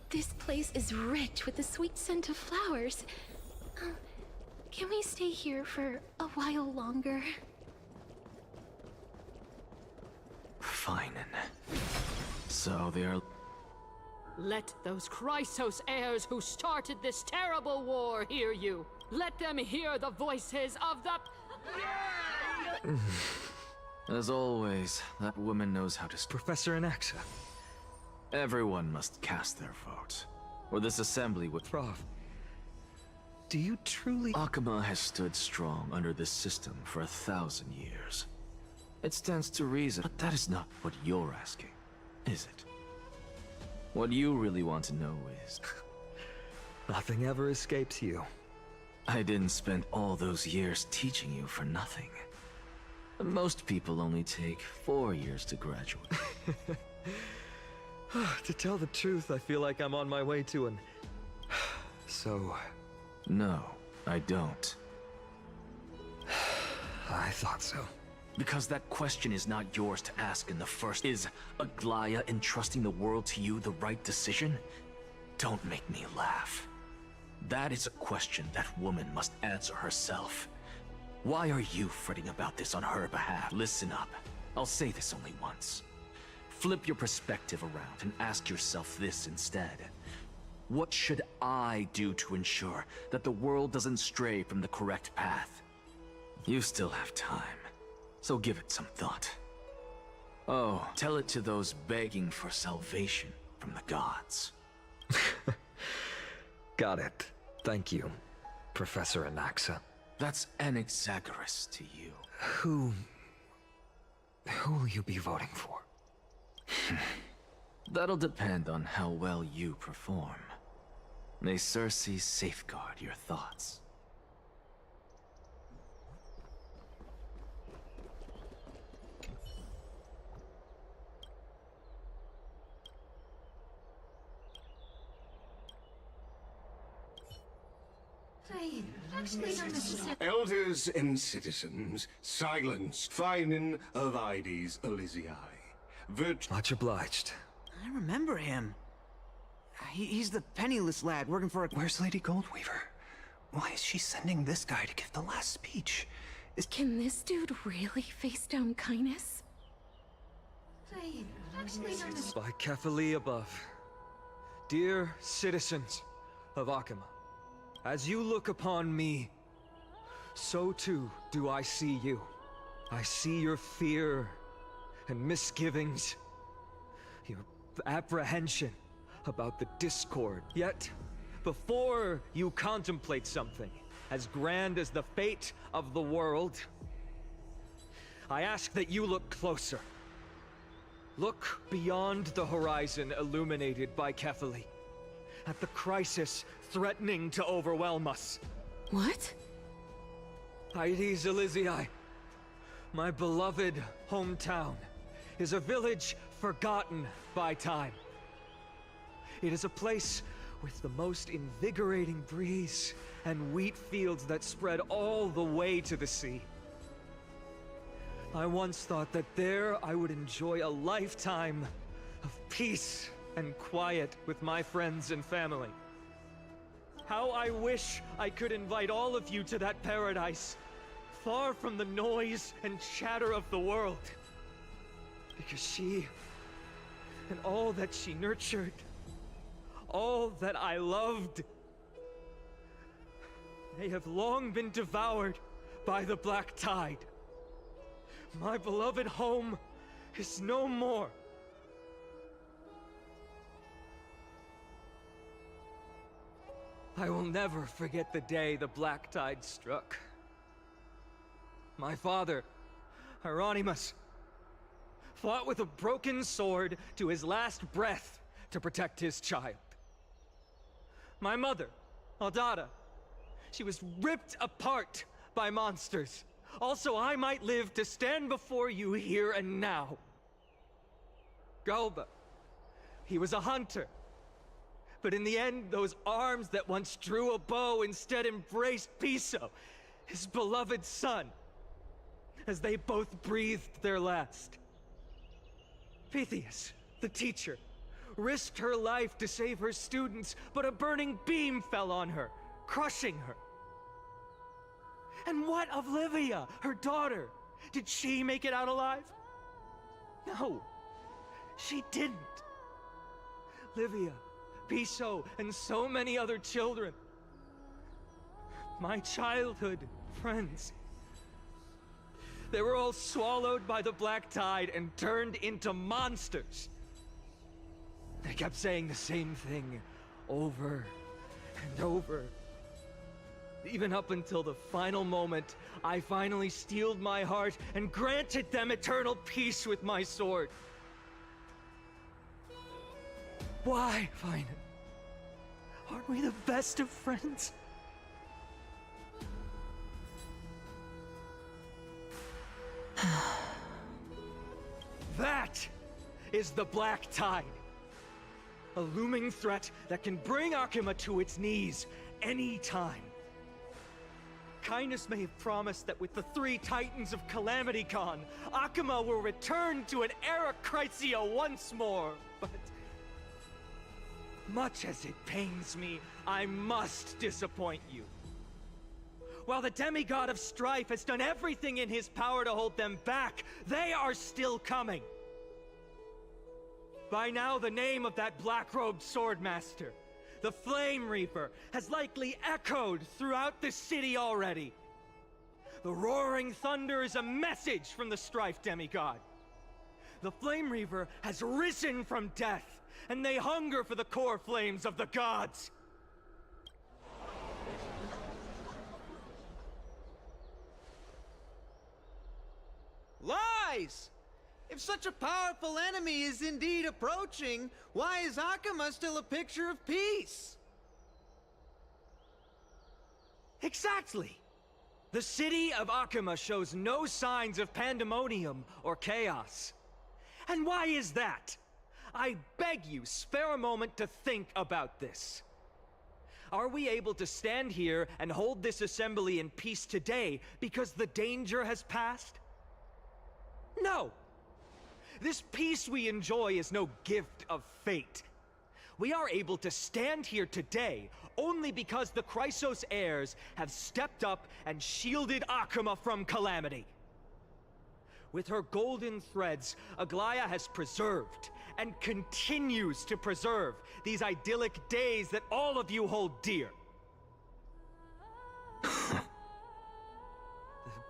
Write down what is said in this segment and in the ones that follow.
This place is rich with the sweet scent of flowers. Can we stay here for a while longer? Fine. So they are... Let those Chrysos heirs who started this terrible war hear you. Let them hear the voices of the... As always, that woman knows how to... Professor Anaxa. Everyone must cast their vote, or this assembly would... Prof, do you truly... Akama has stood strong under this system for 1,000 years. It stands to reason, but that is not what you're asking, is it? What you really want to know is... Nothing ever escapes you. I didn't spend all those years teaching you for nothing. Most people only take 4 years to graduate. To tell the truth, I feel like I'm on my way to an... So... No, I don't. I thought so. Because that question is not yours to ask in the first. Is Aglaya entrusting the world to you the right decision? Don't make me laugh. That is a question that woman must answer herself. Why are you fretting about this on her behalf? Listen up. I'll say this only once. Flip your perspective around and ask yourself this instead. What should I do to ensure that the world doesn't stray from the correct path? You still have time, so give it some thought. Oh, tell it to those begging for salvation from the gods. Got it. Thank you, Professor Anaxa. That's Anaxagoras to you. Who will you be voting for? That'll depend on how well you perform. May Circe safeguard your thoughts. Elders and citizens, silence. Finin of Ides Elysiae. Much obliged. I remember him. He's the penniless lad working for a... Where's Lady Goldweaver? Why is she sending this guy to give the last speech? Can this dude really face down kindness? By Kefali above. Dear citizens of Akama, as you look upon me, so too do I see you. I see your fear and misgivings, your apprehension about the discord. Yet, before you contemplate something as grand as the fate of the world, I ask that you look closer. Look beyond the horizon illuminated by Kefali, at the crisis threatening to overwhelm us. What? Ides Elysiae, my beloved hometown, is a village forgotten by time. It is a place with the most invigorating breeze and wheat fields that spread all the way to the sea. I once thought that there I would enjoy a lifetime of peace and quiet with my friends and family. How I wish I could invite all of you to that paradise, far from the noise and chatter of the world. Because she, and all that she nurtured, all that I loved, they have long been devoured by the black tide. My beloved home is no more. I will never forget the day the black tide struck. My father, Hieronymus, fought with a broken sword to his last breath to protect his child. My mother, Aldada, she was ripped apart by monsters. Also, I might live to stand before you here and now. Galba, he was a hunter. But in the end, those arms that once drew a bow instead embraced Piso, his beloved son, as they both breathed their last. Pythias, the teacher, risked her life to save her students, but a burning beam fell on her, crushing her. And what of Livia, her daughter? Did she make it out alive? No, she didn't. Livia, Piso, and so many other children. My childhood friends. They were all swallowed by the black tide and turned into monsters. They kept saying the same thing over and over. Even up until the final moment, I finally steeled my heart and granted them eternal peace with my sword. Why, Finan? Aren't we the best of friends? That is the Black Tide. A looming threat that can bring Akuma to its knees any time. Kindness may have promised that with the 3 Titans of Calamity Con, Akuma will return to an era Chrysia once more, but... much as it pains me, I must disappoint you. While the demigod of strife has done everything in his power to hold them back, they are still coming. By now, the name of that black-robed swordmaster, the Flame Reaper, has likely echoed throughout the city already. The roaring thunder is a message from the strife demigod. The Flame Reaper has risen from death, and they hunger for the core flames of the gods. Lies! If such a powerful enemy is indeed approaching, why is Akuma still a picture of peace? Exactly! The city of Akuma shows no signs of pandemonium or chaos. And why is that? I beg you, spare a moment to think about this. Are we able to stand here and hold this assembly in peace today because the danger has passed? No! This peace we enjoy is no gift of fate. We are able to stand here today only because the Chrysos heirs have stepped up and shielded Akuma from calamity. With her golden threads, Aglaya has preserved and continues to preserve these idyllic days that all of you hold dear. The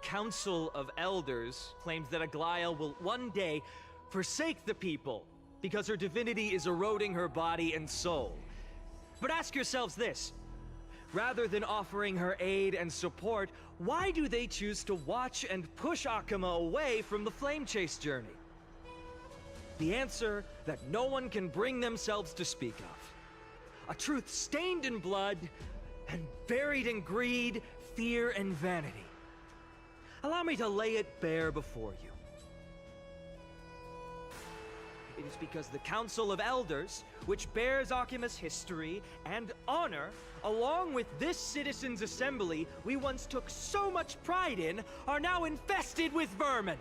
Council of Elders claims that Aglaya will one day forsake the people because her divinity is eroding her body and soul. But ask yourselves this. Rather than offering her aid and support, why do they choose to watch and push Akuma away from the Flame Chase journey? The answer that no one can bring themselves to speak of. A truth stained in blood and buried in greed, fear, and vanity. Allow me to lay it bare before you. It is because the Council of Elders, which bears Akuma's history and honor, along with this citizens' assembly we once took so much pride in, are now infested with vermin.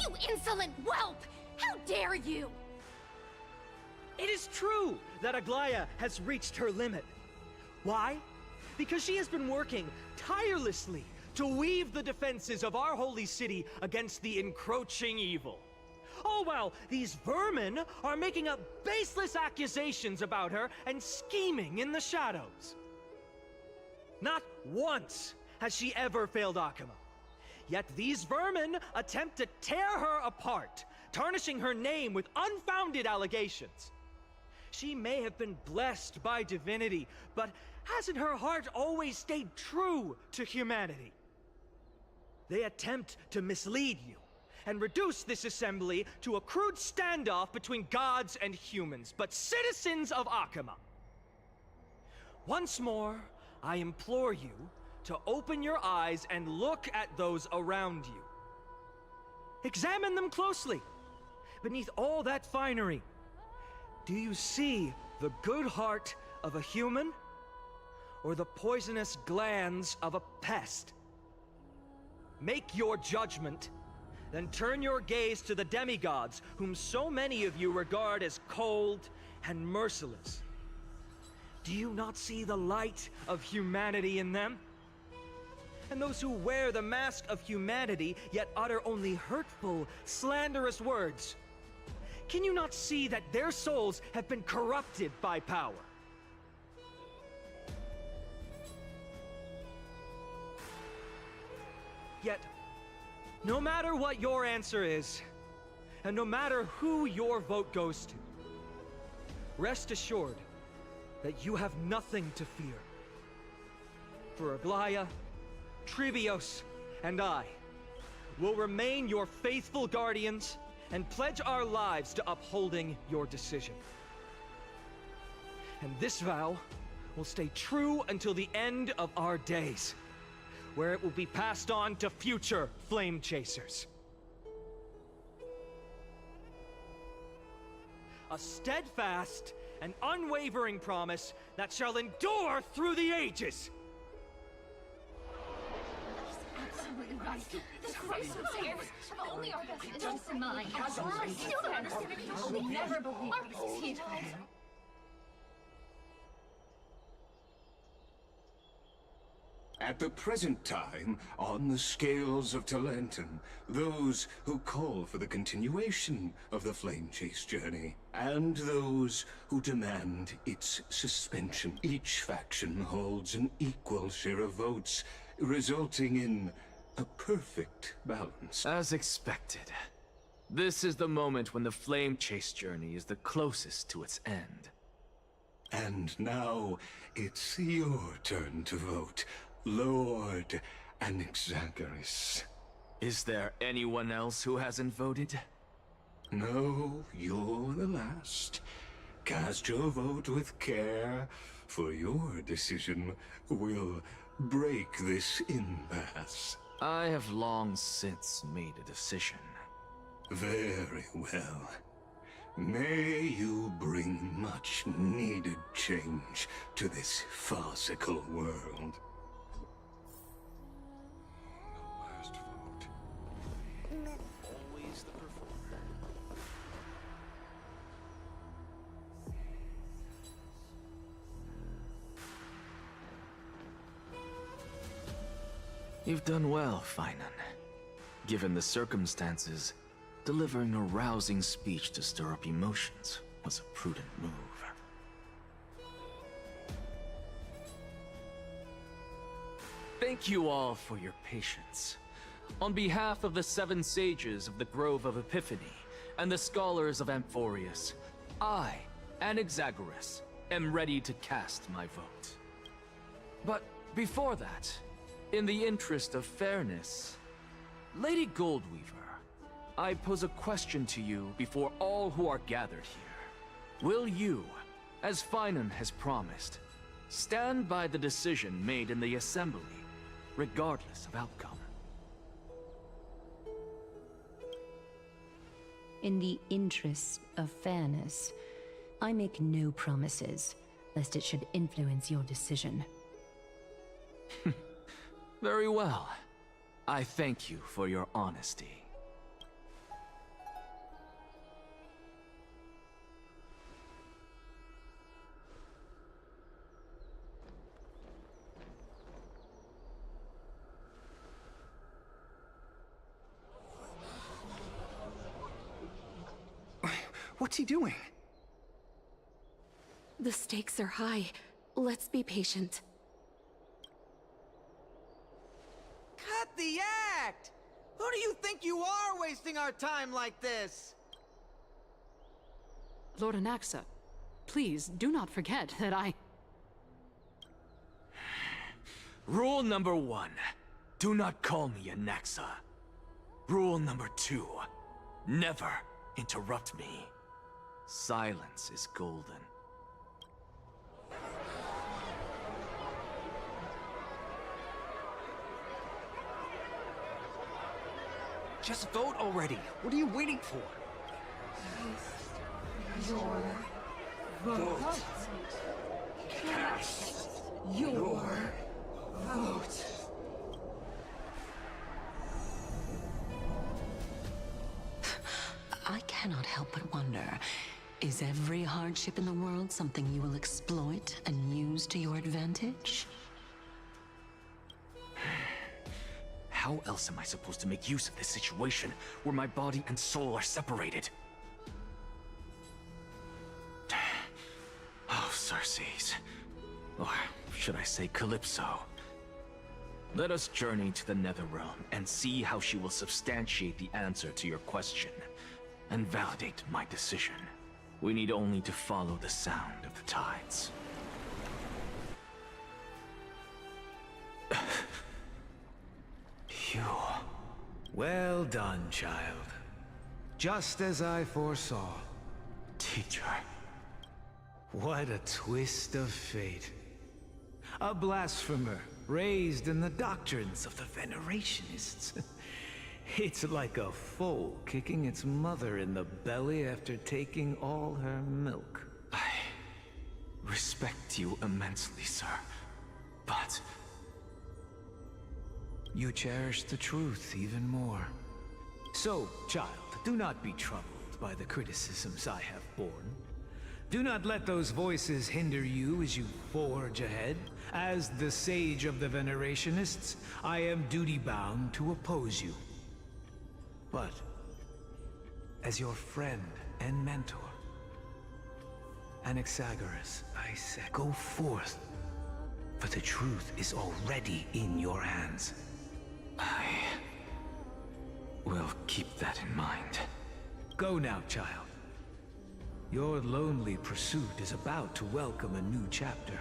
You insolent whelp! How dare you! It is true that Aglaya has reached her limit. Why? Because she has been working tirelessly to weave the defenses of our holy city against the encroaching evil. All while these vermin are making up baseless accusations about her and scheming in the shadows. Not once has she ever failed Akuma. Yet these vermin attempt to tear her apart, tarnishing her name with unfounded allegations. She may have been blessed by divinity, but hasn't her heart always stayed true to humanity? They attempt to mislead you and reduce this assembly to a crude standoff between gods and humans, but citizens of Akuma. Once more, I implore you to open your eyes and look at those around you. Examine them closely. Beneath all that finery, do you see the good heart of a human or the poisonous glands of a pest? make your judgment, then turn your gaze to the demigods, whom so many of you regard as cold and merciless. Do you not see the light of humanity in them? And those who wear the mask of humanity, yet utter only hurtful, slanderous words. Can you not see that their souls have been corrupted by power? Yet, no matter what your answer is, and no matter who your vote goes to, rest assured that you have nothing to fear. For Aglaya, Trivios, and I will remain your faithful guardians and pledge our lives to upholding your decision. And this vow will stay true until the end of our days, where it will be passed on to future flame chasers. A steadfast and unwavering promise that shall endure through the ages. Absolutely right. The Christ heirs have only our best interests in mind. I still don't understand it. I will never believe our teachers. At the present time, on the scales of Talentum, those who call for the continuation of the Flame Chase journey, and those who demand its suspension. Each faction holds an equal share of votes, resulting in a perfect balance. As expected. This is the moment when the Flame Chase journey is the closest to its end. And now, it's your turn to vote, Lord Anaxagoras. Is there anyone else who hasn't voted? No, you're the last. Cast your vote with care, for your decision will break this impasse. I have long since made a decision. Very well. May you bring much needed change to this farcical world. The last vote. Always the performer. You've done well, Finan. Given the circumstances, delivering a rousing speech to stir up emotions was a prudent move. Thank you all for your patience. On behalf of the 7 sages of the Grove of Epiphany and the scholars of Amphorius, I, Anaxagoras, am ready to cast my vote. But before that, in the interest of fairness, Lady Goldweaver, I pose a question to you before all who are gathered here. Will you, as Finan has promised, stand by the decision made in the Assembly, regardless of outcome? In the interest of fairness, I make no promises, lest it should influence your decision. Very well. I thank you for your honesty. What's he doing? The stakes are high. Let's be patient. Cut the act! Who do you think you are wasting our time like this? Lord Anaxa, please do not forget that I... Rule number 1. Do not call me Anaxa. Rule number 2. Never interrupt me. Silence is golden. Just vote already. What are you waiting for? Your vote. Cast your vote. cannot help but wonder, is every hardship in the world something you will exploit and use to your advantage? How else am I supposed to make use of this situation where my body and soul are separated? Oh, Circes. Or should I say Calypso? Let us journey to the Netherrealm and see how she will substantiate the answer to your question and validate my decision. We need only to follow the sound of the tides. Phew. Well done, child. Just as I foresaw. Teacher. What a twist of fate. A blasphemer, raised in the doctrines of the Venerationists. It's like a foal kicking its mother in the belly after taking all her milk. I respect you immensely, sir. But you cherish the truth even more. So, child, do not be troubled by the criticisms I have borne. Do not let those voices hinder you as you forge ahead. As the sage of the Venerationists, I am duty-bound to oppose you. But, as your friend and mentor, Anaxagoras, I said, go forth, for the truth is already in your hands. I will keep that in mind. Go now, child. Your lonely pursuit is about to welcome a new chapter.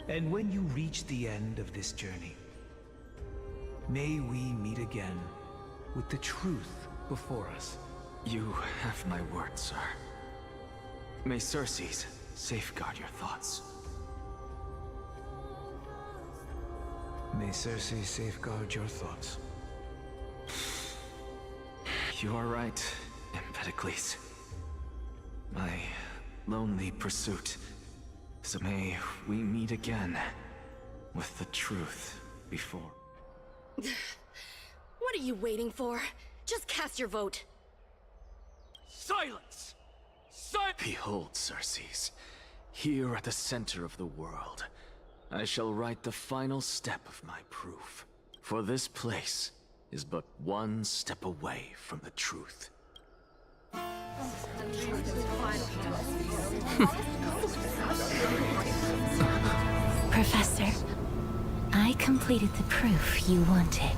And when you reach the end of this journey, may we meet again with the truth before us. You have my word, sir. May Circes safeguard your thoughts. May Circes safeguard your thoughts. You are right, Empedocles. My lonely pursuit. So may we meet again with the truth before. What are you waiting for? Just cast your vote. Silence! Behold, Circes. Here at the center of the world, I shall write the final step of my proof. For this place is but one step away from the truth. Professor, I completed the proof you wanted.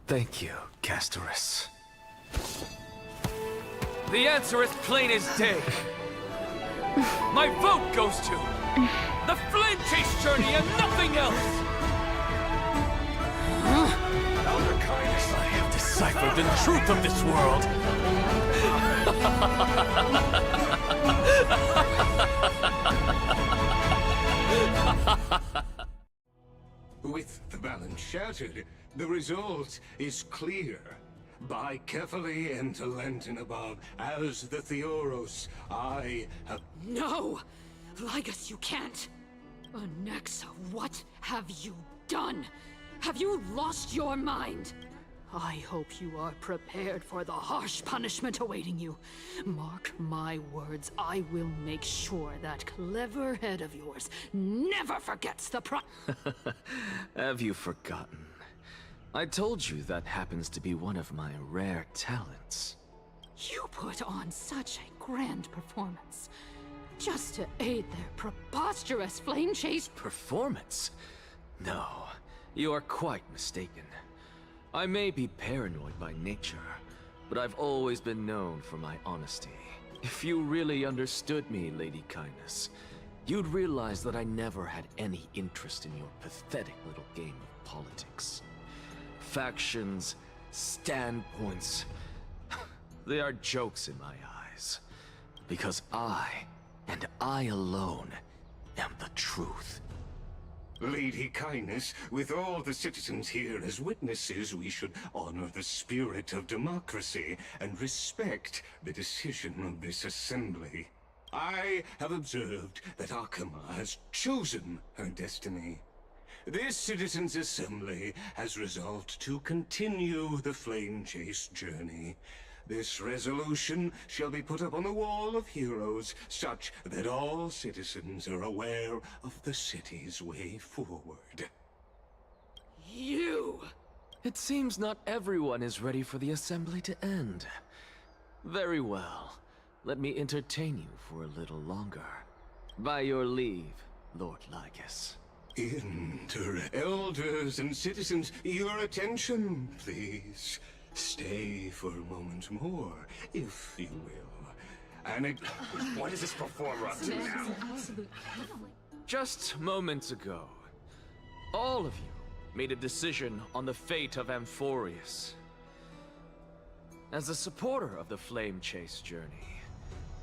Thank you, Castorus. The answer is plain as day. My vote goes to the Flame Chase journey and nothing else! Elder Kindness, I have deciphered the truth of this world! With the balance shattered, the result is clear. By carefully enter Lenten above, as the Theoros, I have... No! Ligus, you can't! Anaxa, what have you done? Have you lost your mind? I hope you are prepared for the harsh punishment awaiting you. Mark my words, I will make sure that clever head of yours never forgets the Have you forgotten? I told you that happens to be one of my rare talents. You put on such a grand performance, just to aid their preposterous flame chase. Performance? No, you are quite mistaken. I may be paranoid by nature, but I've always been known for my honesty. If you really understood me, Lady Kindness, you'd realize that I never had any interest in your pathetic little game of politics. Factions, standpoints, they are jokes in my eyes. Because I, and I alone, am the truth. Lady Kindness, with all the citizens here as witnesses, we should honor the spirit of democracy and respect the decision of this assembly. I have observed that Akama has chosen her destiny. This citizens' assembly has resolved to continue the flame chase journey. This resolution shall be put up on the Wall of Heroes, such that all citizens are aware of the city's way forward. You! It seems not everyone is ready for the assembly to end. Very well. Let me entertain you for a little longer. By your leave, Lord Lycus. Elders and citizens, your attention, please. Stay for a moment more, if you will. What is this performer up to now? Just moments ago, all of you made a decision on the fate of Amphorius. As a supporter of the Flame Chase journey,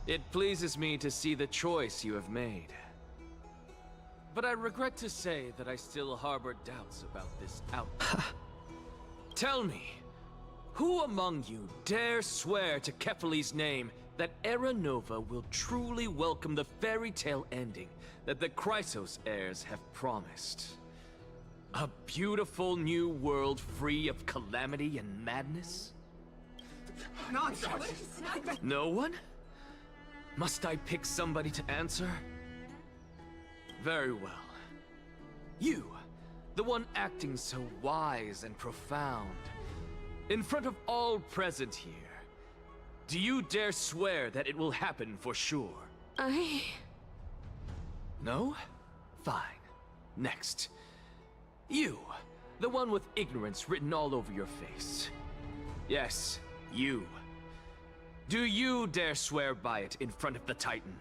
it pleases me to see the choice you have made. But I regret to say that I still harbor doubts about this outcome. Tell me, who among you dare swear to Kefali's name that Era Nova will truly welcome the fairy tale ending that the Chrysos heirs have promised? A beautiful new world free of calamity and madness? Nonsense! No one? Must I pick somebody to answer? Very well. You, the one acting so wise and profound, in front of all present here, do you dare swear that it will happen for sure? No? Fine. Next. You, the one with ignorance written all over your face. Yes, you. Do you dare swear by it in front of the Titan?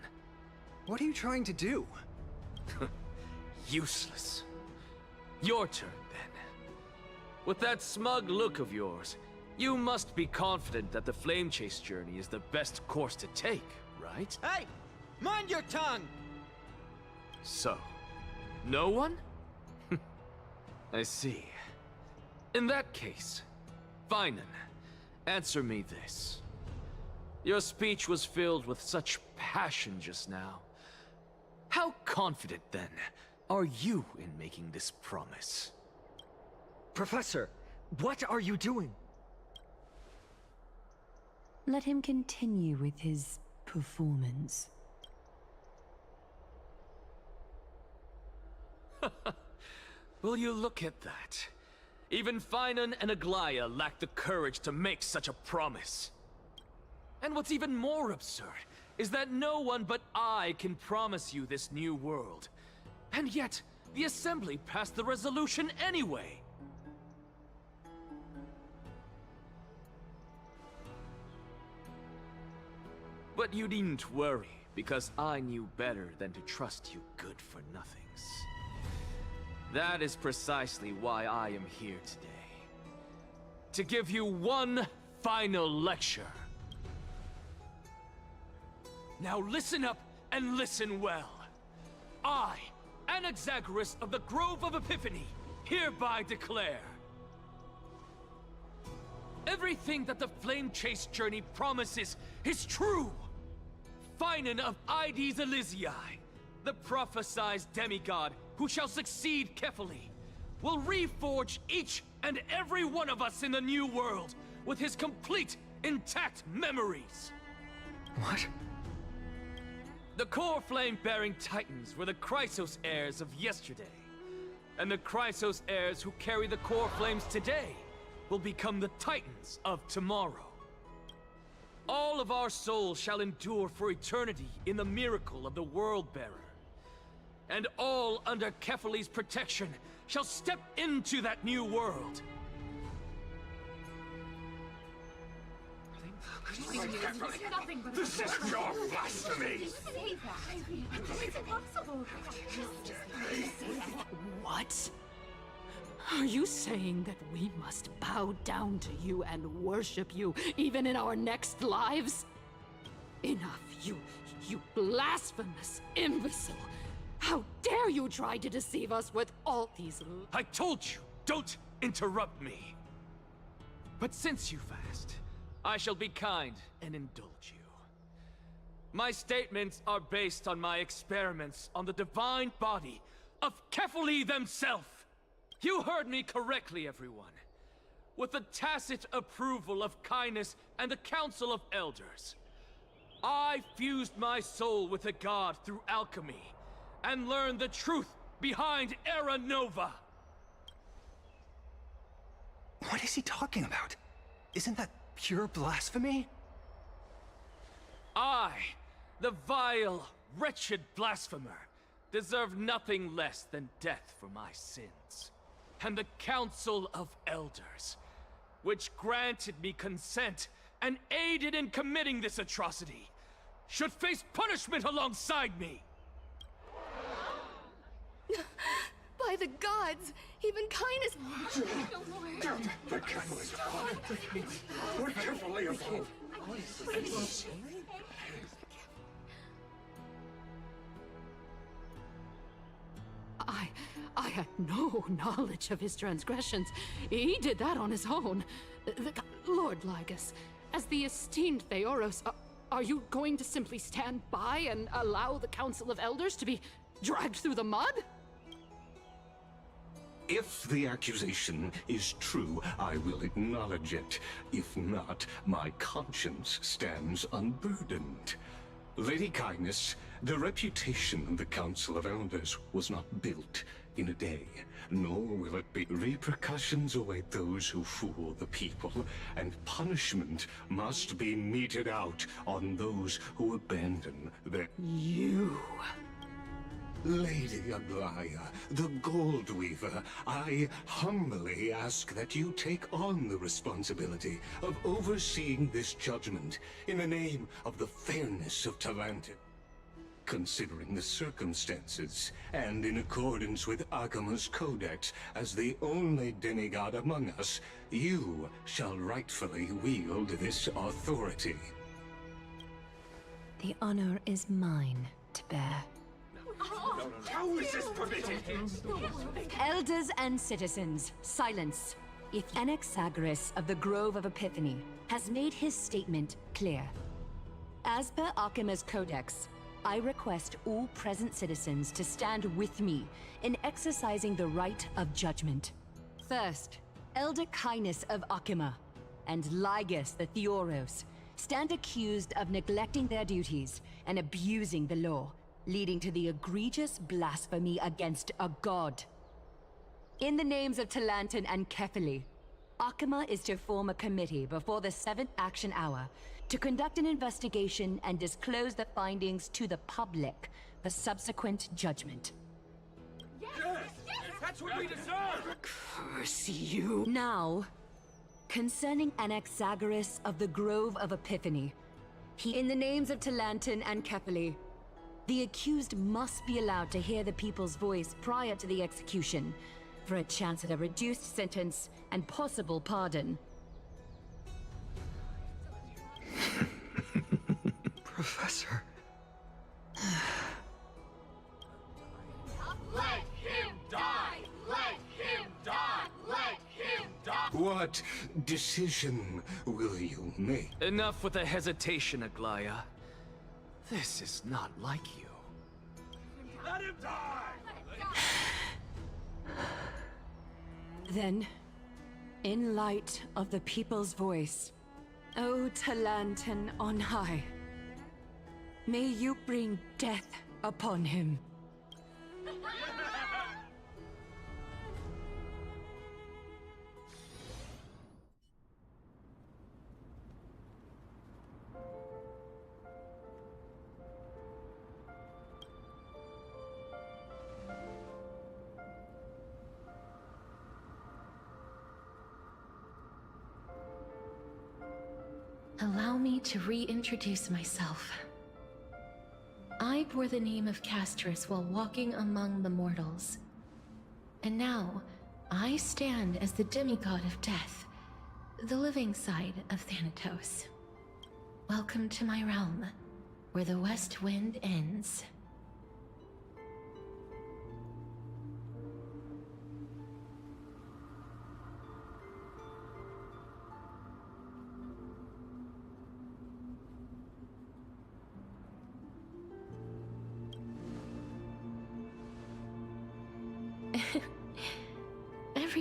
What are you trying to do? Useless. Your turn, then. With that smug look of yours, you must be confident that the Flame Chase journey is the best course to take, right? Hey! Mind your tongue! So, no one? I see. In that case, Finan, answer me this. Your speech was filled with such passion just now. How confident, then, are you in making this promise? Professor, what are you doing? Let him continue with his performance. Will you look at that? Even Finan and Aglaia lack the courage to make such a promise. And what's even more absurd is that no one but I can promise you this new world. And yet, the Assembly passed the resolution anyway. But you needn't worry, because I knew better than to trust you good-for-nothings. That is precisely why I am here today. To give you one final lecture. Now listen up and listen well. I, Anaxagoras of the Grove of Epiphany, hereby declare everything that the Flame Chase journey promises is true. Finan of Ides Elysiae, the prophesied demigod who shall succeed Kefali, will reforge each and every one of us in the new world with his complete, intact memories. What? The core flame-bearing titans were the Chrysos heirs of yesterday. And the Chrysos heirs who carry the core flames today will become the titans of tomorrow. All of our souls shall endure for eternity in the miracle of the World-Bearer. And all under Kefali's protection shall step into that new world. This is pure blasphemy! It's impossible. What? Are you saying that we must bow down to you and worship you, even in our next lives? Enough, you blasphemous imbecile! How dare you try to deceive us with all these I told you, don't interrupt me. But since you've asked, I shall be kind and indulge you. My statements are based on my experiments on the divine body of Kefali themselves. You heard me correctly, everyone. With the tacit approval of Kindness and the Council of Elders, I fused my soul with a god through alchemy and learned the truth behind Era Nova. What is he talking about? Isn't that pure blasphemy? I, the vile, wretched blasphemer, deserve nothing less than death for my sins. And the Council of Elders, which granted me consent and aided in committing this atrocity, should face punishment alongside me! By the gods, even Kindness... The Catalyst God. We're carefully evolved. I had no knowledge of his transgressions. He did that on his own. Lord Lygus, as the esteemed Theoros, are you going to simply stand by and allow the Council of Elders to be dragged through the mud? If the accusation is true, I will acknowledge it. If not, my conscience stands unburdened. Lady Kindness, the reputation of the Council of Elders was not built in a day, nor will it be. Repercussions await those who fool the people, and punishment must be meted out on those who abandon their... You... Lady Aglaya, the Gold Weaver, I humbly ask that you take on the responsibility of overseeing this judgment in the name of the fairness of Talantin. Considering the circumstances, and in accordance with Akima's Codex, as the only demigod among us, you shall rightfully wield this authority. The honor is mine to bear. How is this permitted? Elders and citizens, silence. If Anaxagoras of the Grove of Epiphany has made his statement clear. As per Akima's Codex, I request all present citizens to stand with me in exercising the right of judgment. First, Elder Kindness of Akima and Lygus the Theoros stand accused of neglecting their duties and abusing the law, leading to the egregious blasphemy against a god. In the names of Talantin and Kefali, Akima is to form a committee before the 7th action hour to conduct an investigation and disclose the findings to the public for subsequent judgment. Yes! That's what we deserve! Curse you! Now, concerning Anaxagoras of the Grove of Epiphany, in the names of Talantin and Kefali, the accused must be allowed to hear the people's voice prior to the execution, for a chance at a reduced sentence and possible pardon. Professor. Let him die! Let him die! Let him die! What decision will you make? Enough with the hesitation, Aglaya. This is not like you. Let him die! Then, in light of the people's voice, O Talantin on high, may you bring death upon him. Allow me to reintroduce myself. I bore the name of Castris while walking among the mortals. And now, I stand as the demigod of death, the living side of Thanatos. Welcome to my realm, where the west wind ends.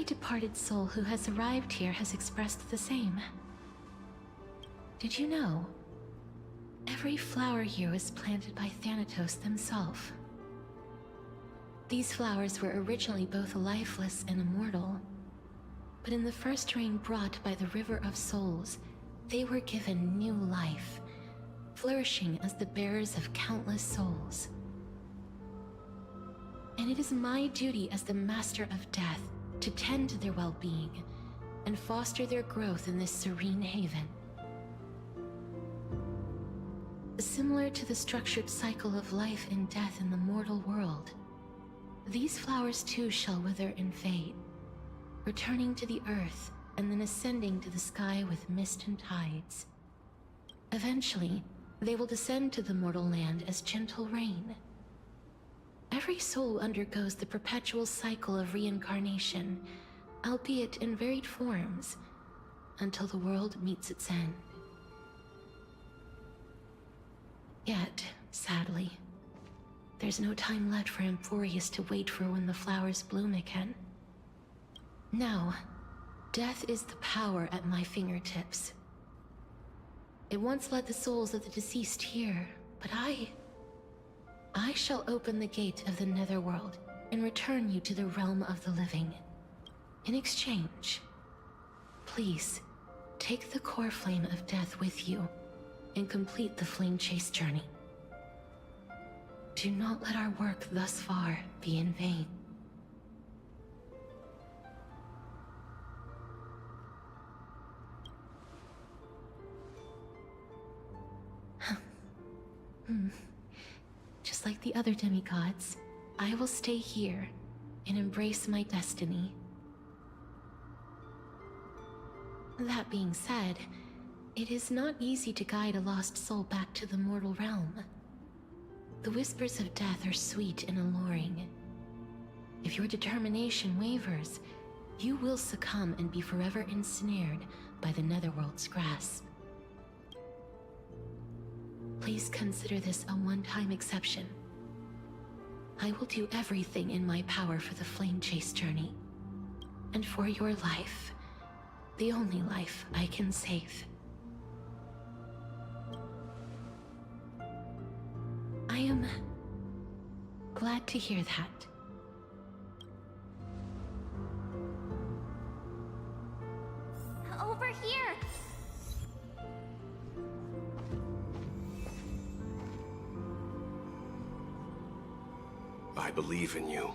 departed soul who has arrived here has expressed the same. Did you know? Every flower here was planted by Thanatos themselves. These flowers were originally both lifeless and immortal, but in the first rain brought by the River of Souls, they were given new life, flourishing as the bearers of countless souls. And it is my duty as the Master of Death to tend to their well-being and foster their growth in this serene haven. Similar to the structured cycle of life and death in the mortal world, these flowers too shall wither and fade, returning to the earth and then ascending to the sky with mist and tides. Eventually, they will descend to the mortal land as gentle rain. Every soul undergoes the perpetual cycle of reincarnation, albeit in varied forms, until the world meets its end. Yet, sadly, there's no time left for Amphorius to wait for when the flowers bloom again. Now, death is the power at my fingertips. It once led the souls of the deceased here, but I shall open the gate of the Netherworld and return you to the realm of the living. In exchange, please, take the core flame of death with you and complete the flame chase journey. Do not let our work thus far be in vain. Just like the other demigods, I will stay here and embrace my destiny. That being said, it is not easy to guide a lost soul back to the mortal realm. The whispers of death are sweet and alluring. If your determination wavers, you will succumb and be forever ensnared by the Netherworld's grasp. Please consider this a one-time exception. I will do everything in my power for the flame chase journey. And for your life, the only life I can save. I am glad to hear that. Over here! I believe in you.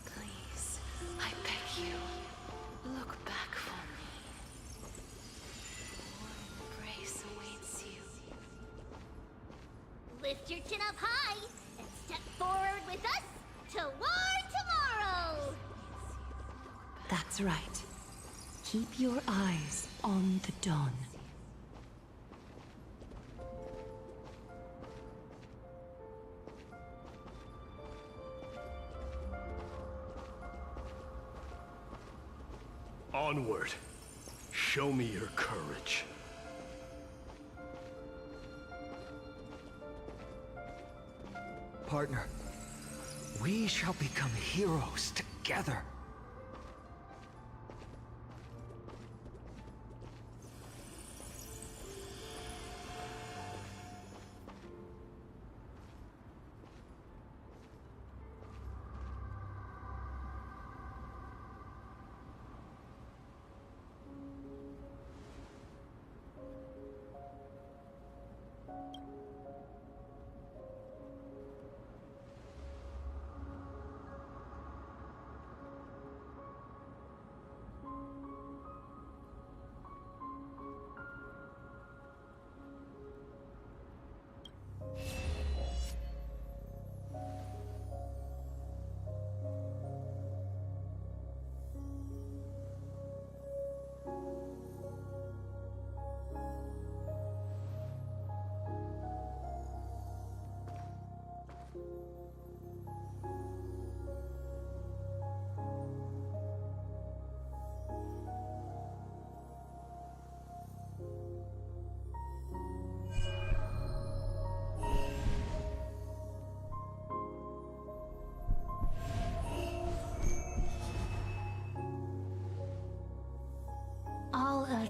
Please, I beg you, look back for me. Warm embrace awaits you. Lift your chin up high and step forward with us toward tomorrow! That's right. Keep your eyes on the dawn. Onward. Show me your courage. Partner, we shall become heroes together.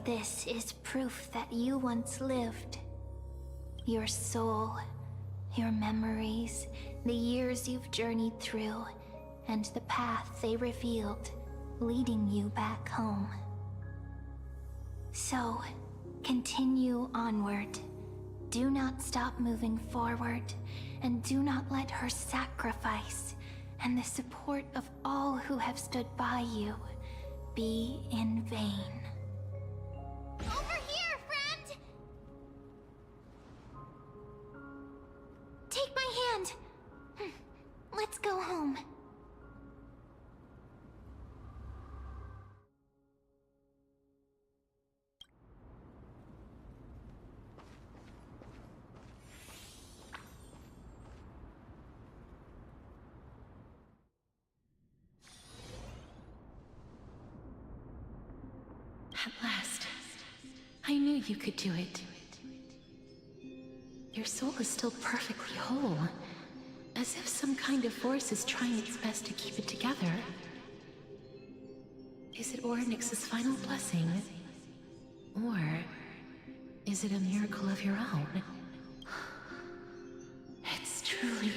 of this is proof that you once lived. Your soul, your memories, the years you've journeyed through, and the path they revealed, leading you back home. So, continue onward. Do not stop moving forward, and do not let her sacrifice and the support of all who have stood by you be in vain. Over here, friend! Take my hand. Let's go home. At last, I knew you could do it. Your soul is still perfectly whole, as if some kind of force is trying its best to keep it together. Is it Ornyx's final blessing? Or is it a miracle of your own? It's truly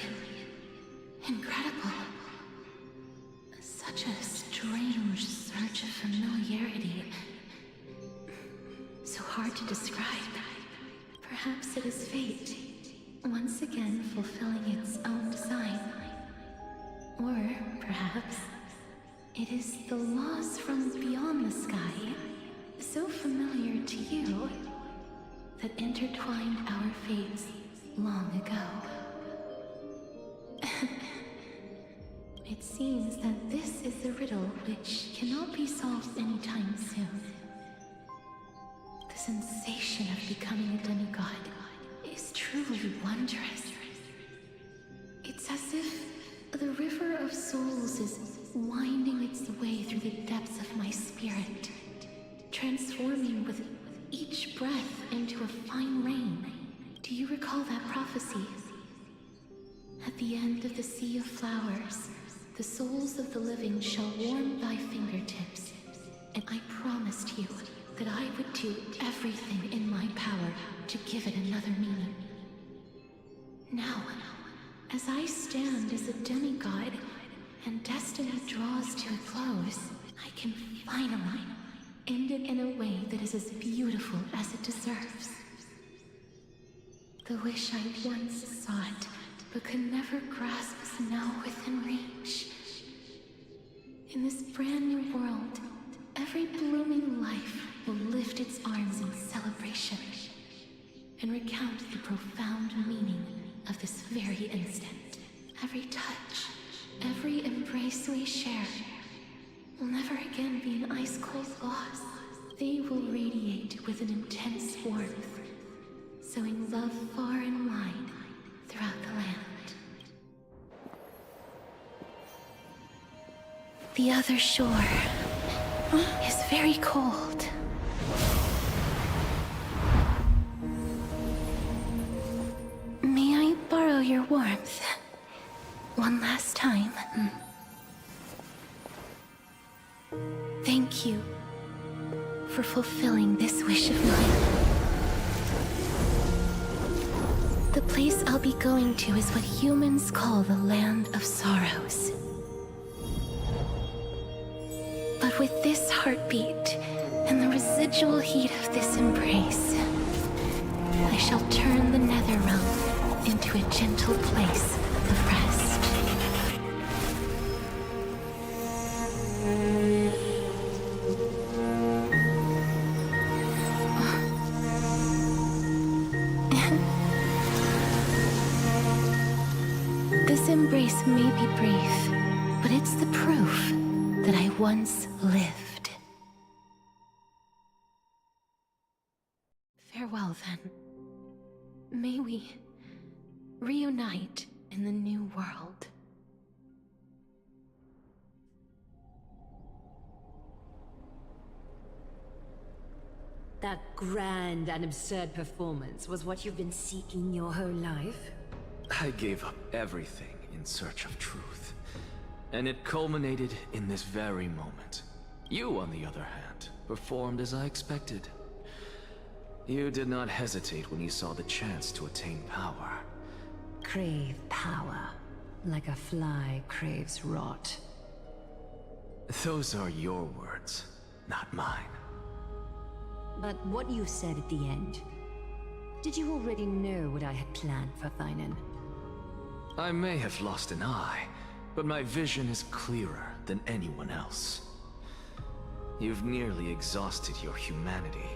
incredible. Such a strange surge of familiarity. So hard to describe. Perhaps it is fate, once again fulfilling its own design. Or perhaps it is the laws from beyond the sky, so familiar to you, that intertwined our fates long ago. It seems that this is the riddle which cannot be solved anytime soon. The sensation of becoming a demigod is truly wondrous. It's as if the river of souls is winding its way through the depths of my spirit, transforming with each breath into a fine rain. Do you recall that prophecy? At the end of the sea of flowers, the souls of the living shall warm thy fingertips, and I promised you that I would do everything in my power to give it another meaning. Now, as I stand as a demigod, and destiny draws to a close, I can finally end it in a way that is as beautiful as it deserves. The wish I once sought, but could never grasp, is now within reach. In this brand new world, every blooming life will lift its arms in celebration and recount the profound meaning of this very instant. Every touch, every embrace we share will never again be an ice-cold loss. They will radiate with an intense warmth, sowing love far and wide throughout the land. The other shore is very cold. May I borrow your warmth one last time? Thank you for fulfilling this wish of mine. The place I'll be going to is what humans call the Land of Sorrows. But with this heartbeat and the residual heat of this embrace, I shall turn the nether realm into a gentle place of rest. This embrace may be brief, but it's the proof that I once lived. Farewell, then. May we reunite in the new world. That grand and absurd performance was what you've been seeking your whole life? I gave up everything in search of truth. And it culminated in this very moment. You, on the other hand, performed as I expected. You did not hesitate when you saw the chance to attain power. Crave power, like a fly craves rot. Those are your words, not mine. But what you said at the end, did you already know what I had planned for Thainan? I may have lost an eye, but my vision is clearer than anyone else. You've nearly exhausted your humanity.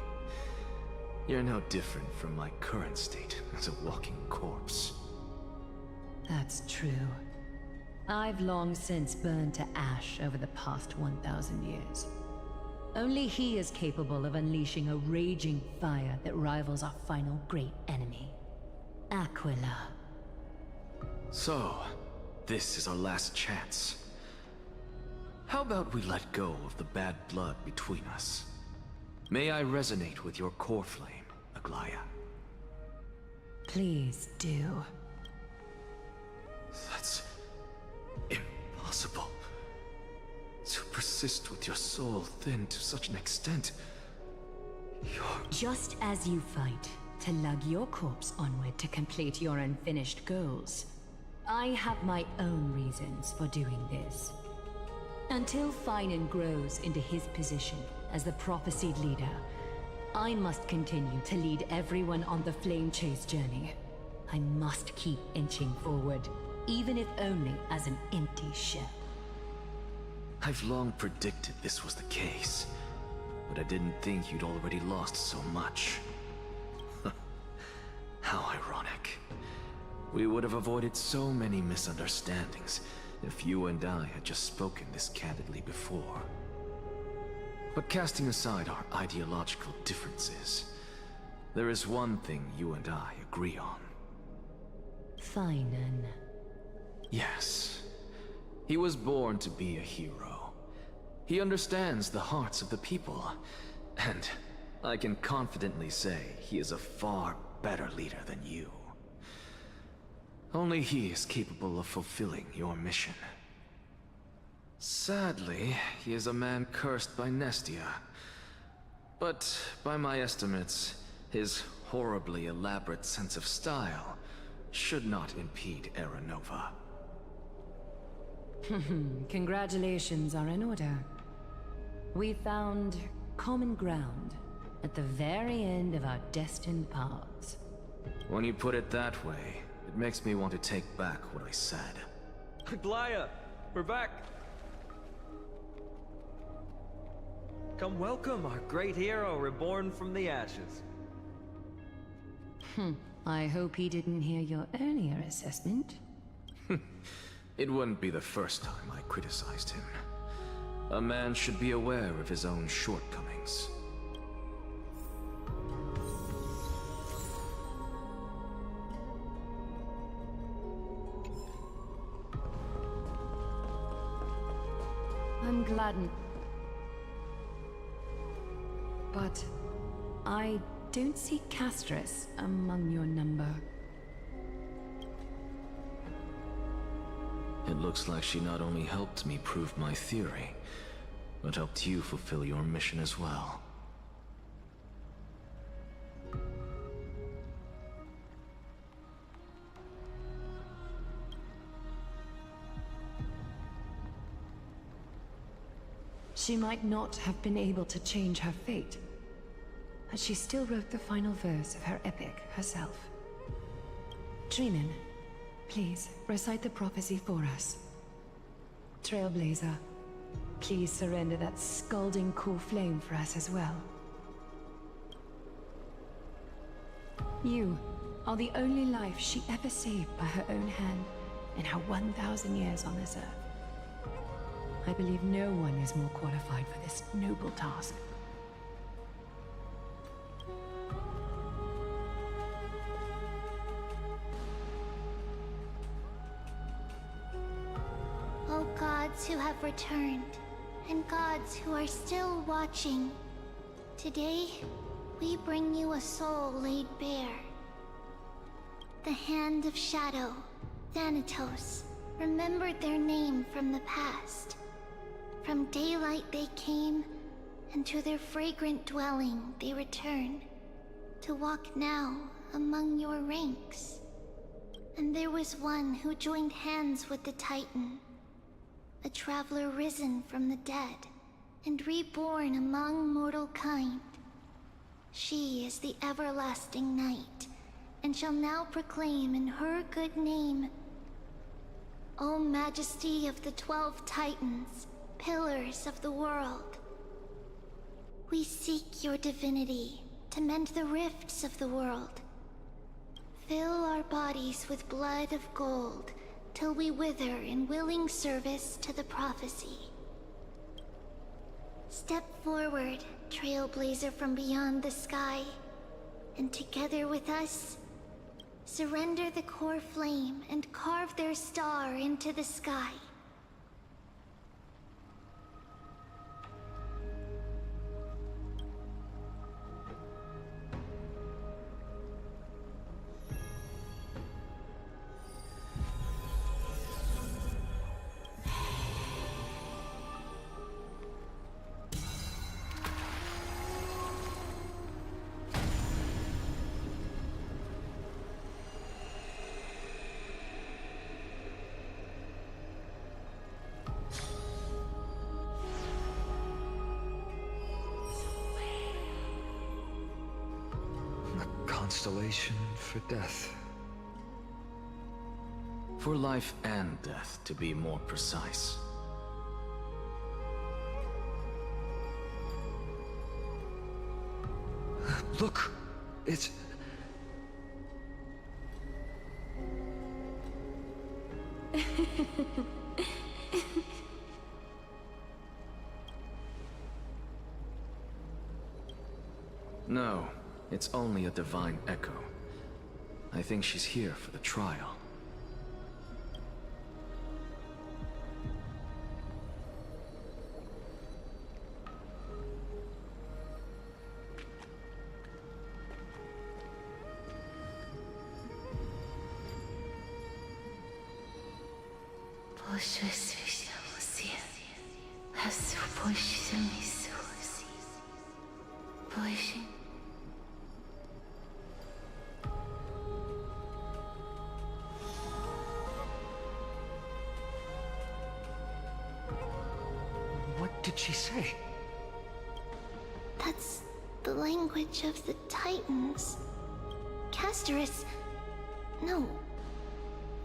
You're no different from my current state as a walking corpse. That's true. I've long since burned to ash over the past 1,000 years. Only he is capable of unleashing a raging fire that rivals our final great enemy, Aquila. So, this is our last chance. How about we let go of the bad blood between us? May I resonate with your core flame, Aglaya? Please do. That's impossible. To persist with your soul thinned to such an extent. Just as you fight to lug your corpse onward to complete your unfinished goals, I have my own reasons for doing this. Until Thainan grows into his position as the prophesied leader, I must continue to lead everyone on the flame chase journey. I must keep inching forward, even if only as an empty shell. I've long predicted this was the case, but I didn't think you'd already lost so much. How ironic. We would have avoided so many misunderstandings if you and I had just spoken this candidly before. But casting aside our ideological differences, there is one thing you and I agree on. Thainan. Yes. He was born to be a hero. He understands the hearts of the people, and I can confidently say he is a far better leader than you. Only he is capable of fulfilling your mission. Sadly, he is a man cursed by Nestia. But by my estimates, his horribly elaborate sense of style should not impede Aranova. Congratulations are in order. We found common ground at the very end of our destined paths. When you put it that way, it makes me want to take back what I said. Aglaya, we're back. Come welcome our great hero reborn from the ashes. I hope he didn't hear your earlier assessment. It wouldn't be the first time I criticized him. A man should be aware of his own shortcomings. I'm gladdened. But I don't see Castris among your number. It looks like she not only helped me prove my theory, but helped you fulfill your mission as well. She might not have been able to change her fate, but she still wrote the final verse of her epic herself. Truyện, please recite the prophecy for us. Trailblazer, please surrender that scalding cool flame for us as well. You are the only life she ever saved by her own hand in her 1,000 years on this earth. I believe no one is more qualified for this noble task. O gods who have returned, and gods who are still watching, today we bring you a soul laid bare. The Hand of Shadow, Thanatos, remembered their name from the past. From daylight they came, and to their fragrant dwelling they return, to walk now among your ranks. And there was one who joined hands with the Titan, a traveler risen from the dead, and reborn among mortal kind. She is the everlasting night, and shall now proclaim in her good name, O Majesty of the 12 Titans, pillars of the world. We seek your divinity to mend the rifts of the world. Fill our bodies with blood of gold, till we wither in willing service to the prophecy. Step forward, trailblazer from beyond the sky, and together with us, surrender the core flame and carve their star into the sky. Constellation for death. For life and death, to be more precise. Look! It's... No, it's only a divine echo. I think she's here for the trial. What did she say? That's the language of the Titans. Castorus... No.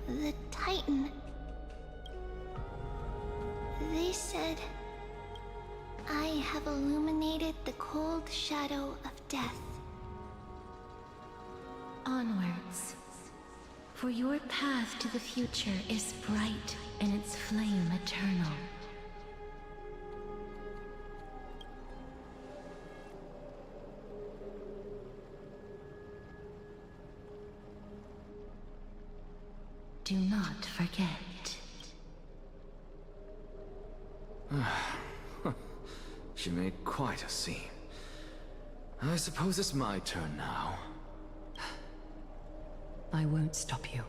The Titan... They said... I have illuminated the cold shadow of death. Onwards. For your path to the future is bright and its flame eternal. Do not forget. She made quite a scene. I suppose it's my turn now. I won't stop you.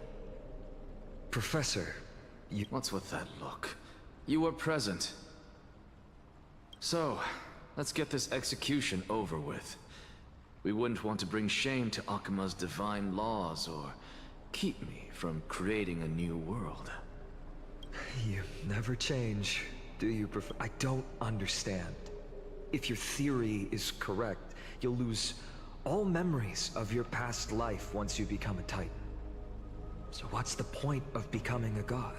Professor, you... What's with that look? You were present. So, let's get this execution over with. We wouldn't want to bring shame to Akima's divine laws or keep me from creating a new world. You never change, do you, I don't understand. If your theory is correct, you'll lose all memories of your past life once you become a Titan. So what's the point of becoming a god?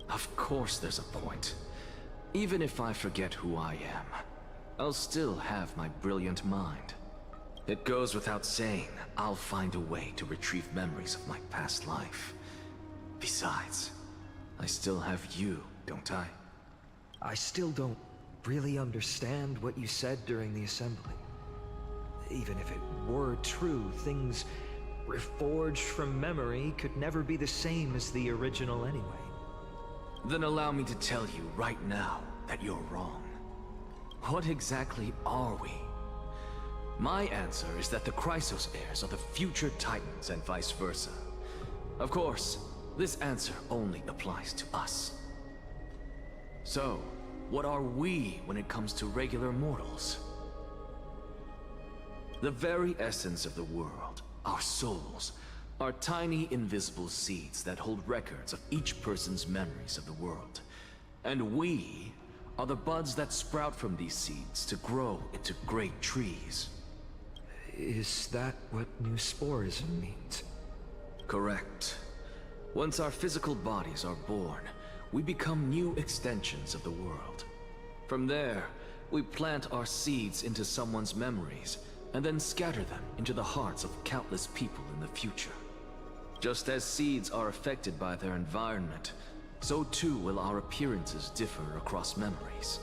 Of course there's a point. Even if I forget who I am, I'll still have my brilliant mind. It goes without saying, I'll find a way to retrieve memories of my past life. Besides, I still have you, don't I? I still don't really understand what you said during the assembly. Even if it were true, things reforged from memory could never be the same as the original anyway. Then allow me to tell you right now that you're wrong. What exactly are we? My answer is that the Chrysos heirs are the future Titans and vice versa. Of course, this answer only applies to us. So, what are we when it comes to regular mortals? The very essence of the world, our souls, are tiny invisible seeds that hold records of each person's memories of the world. And we are the buds that sprout from these seeds to grow into great trees. Is that what new sporism means? Correct. Once our physical bodies are born, we become new extensions of the world. From there, we plant our seeds into someone's memories, and then scatter them into the hearts of countless people in the future. Just as seeds are affected by their environment, so too will our appearances differ across memories.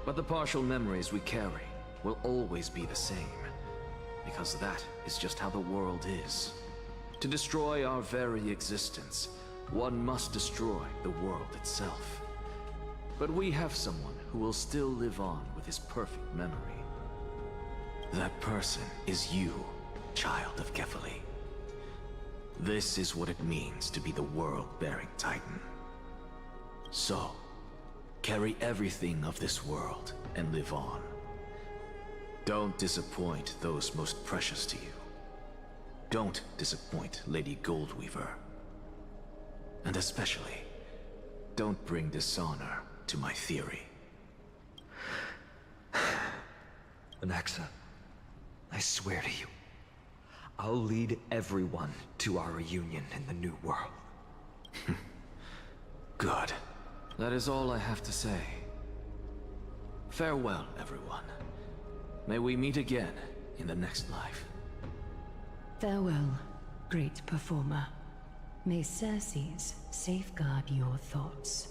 But the partial memories we carry will always be the same, because that is just how the world is. To destroy our very existence, one must destroy the world itself. But we have someone who will still live on with his perfect memory. That person is you, child of Kefali. This is what it means to be the world-bearing Titan. So, carry everything of this world and live on. Don't disappoint those most precious to you. Don't disappoint Lady Goldweaver. And especially, don't bring dishonor to my theory. Anaxa, I swear to you, I'll lead everyone to our reunion in the new world. Good. That is all I have to say. Farewell, everyone. May we meet again in the next life. Farewell, great performer. May Circes safeguard your thoughts.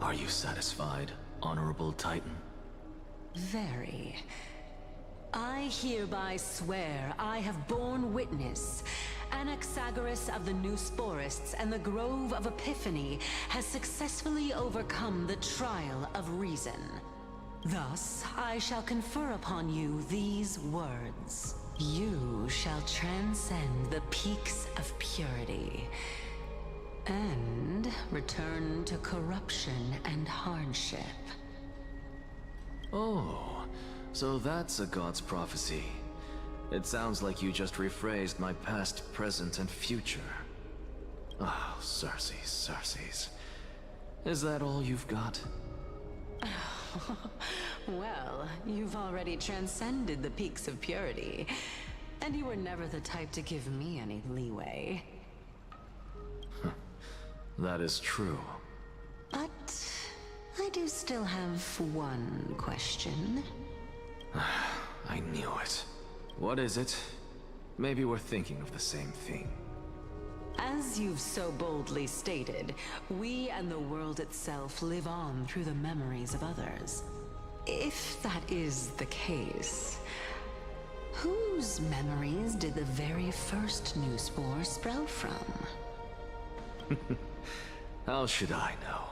Are you satisfied, Honorable Titan? Very. I hereby swear I have borne witness. Anaxagoras of the New Sporists and the Grove of Epiphany has successfully overcome the trial of reason. Thus, I shall confer upon you these words. You shall transcend the peaks of purity and return to corruption and hardship. Oh, so that's a god's prophecy. It sounds like you just rephrased my past, present, and future. Oh, Circes. Is that all you've got? Well, you've already transcended the peaks of purity, and you were never the type to give me any leeway. That is true. But I do still have one question. I knew it. What is it? Maybe we're thinking of the same thing. As you've so boldly stated, we and the world itself live on through the memories of others. If that is the case, whose memories did the very first new spore sprout from? How should I know?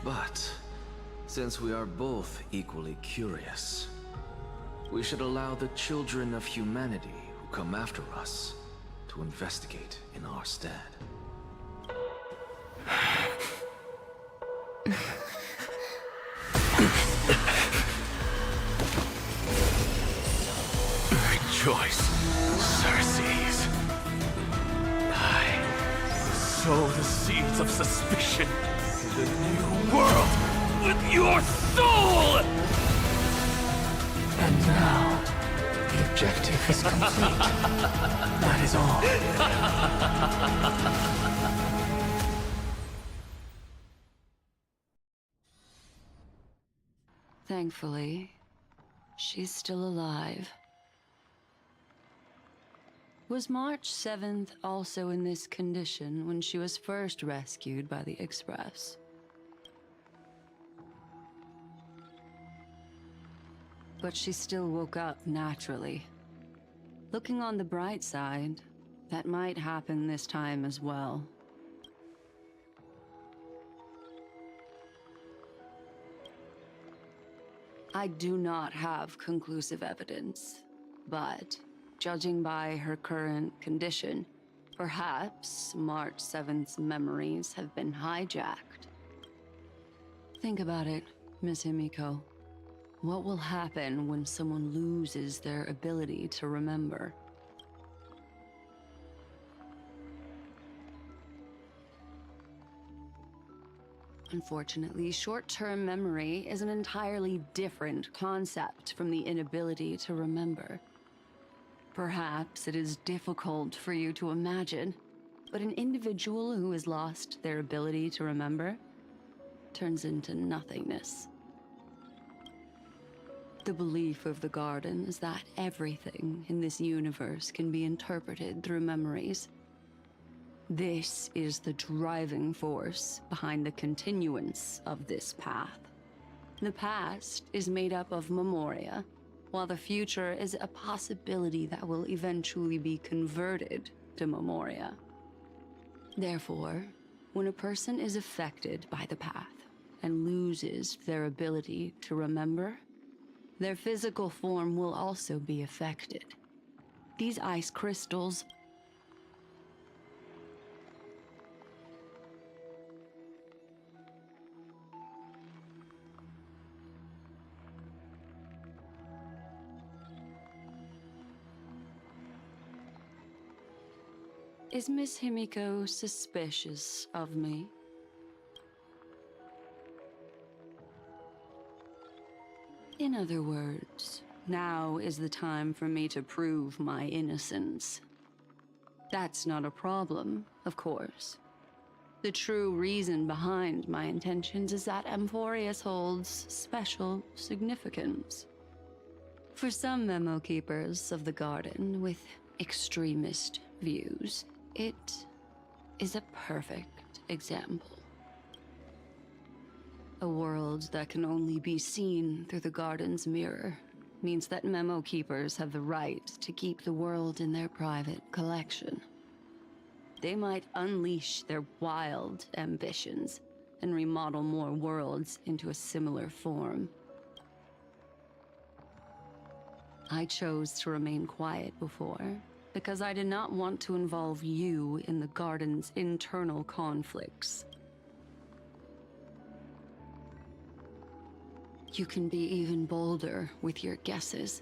But, since we are both equally curious, we should allow the children of humanity who come after us to investigate in our stead. Rejoice, Circes. I sow the seeds of suspicion in the new world with your soul! And now, the objective is complete. That is all. Thankfully, she's still alive. Was March 7th also in this condition when she was first rescued by the Express? But she still woke up naturally. Looking on the bright side, that might happen this time as well. I do not have conclusive evidence, but judging by her current condition, perhaps March 7th's memories have been hijacked. Think about it, Miss Himiko. What will happen when someone loses their ability to remember? Unfortunately, short-term memory is an entirely different concept from the inability to remember. Perhaps it is difficult for you to imagine, but an individual who has lost their ability to remember turns into nothingness. The belief of the Garden is that everything in this universe can be interpreted through memories. This is the driving force behind the continuance of this path. The past is made up of memoria, while the future is a possibility that will eventually be converted to memoria. Therefore, when a person is affected by the path and loses their ability to remember, their physical form will also be affected. These ice crystals Is Miss Himiko suspicious of me? In other words, now is the time for me to prove my innocence. That's not a problem, of course. The true reason behind my intentions is that Amphorius holds special significance. For some memo keepers of the Garden with extremist views, it is a perfect example. A world that can only be seen through the Garden's mirror means that memo keepers have the right to keep the world in their private collection. They might unleash their wild ambitions and remodel more worlds into a similar form. I chose to remain quiet before, because I did not want to involve you in the Garden's internal conflicts. You can be even bolder with your guesses.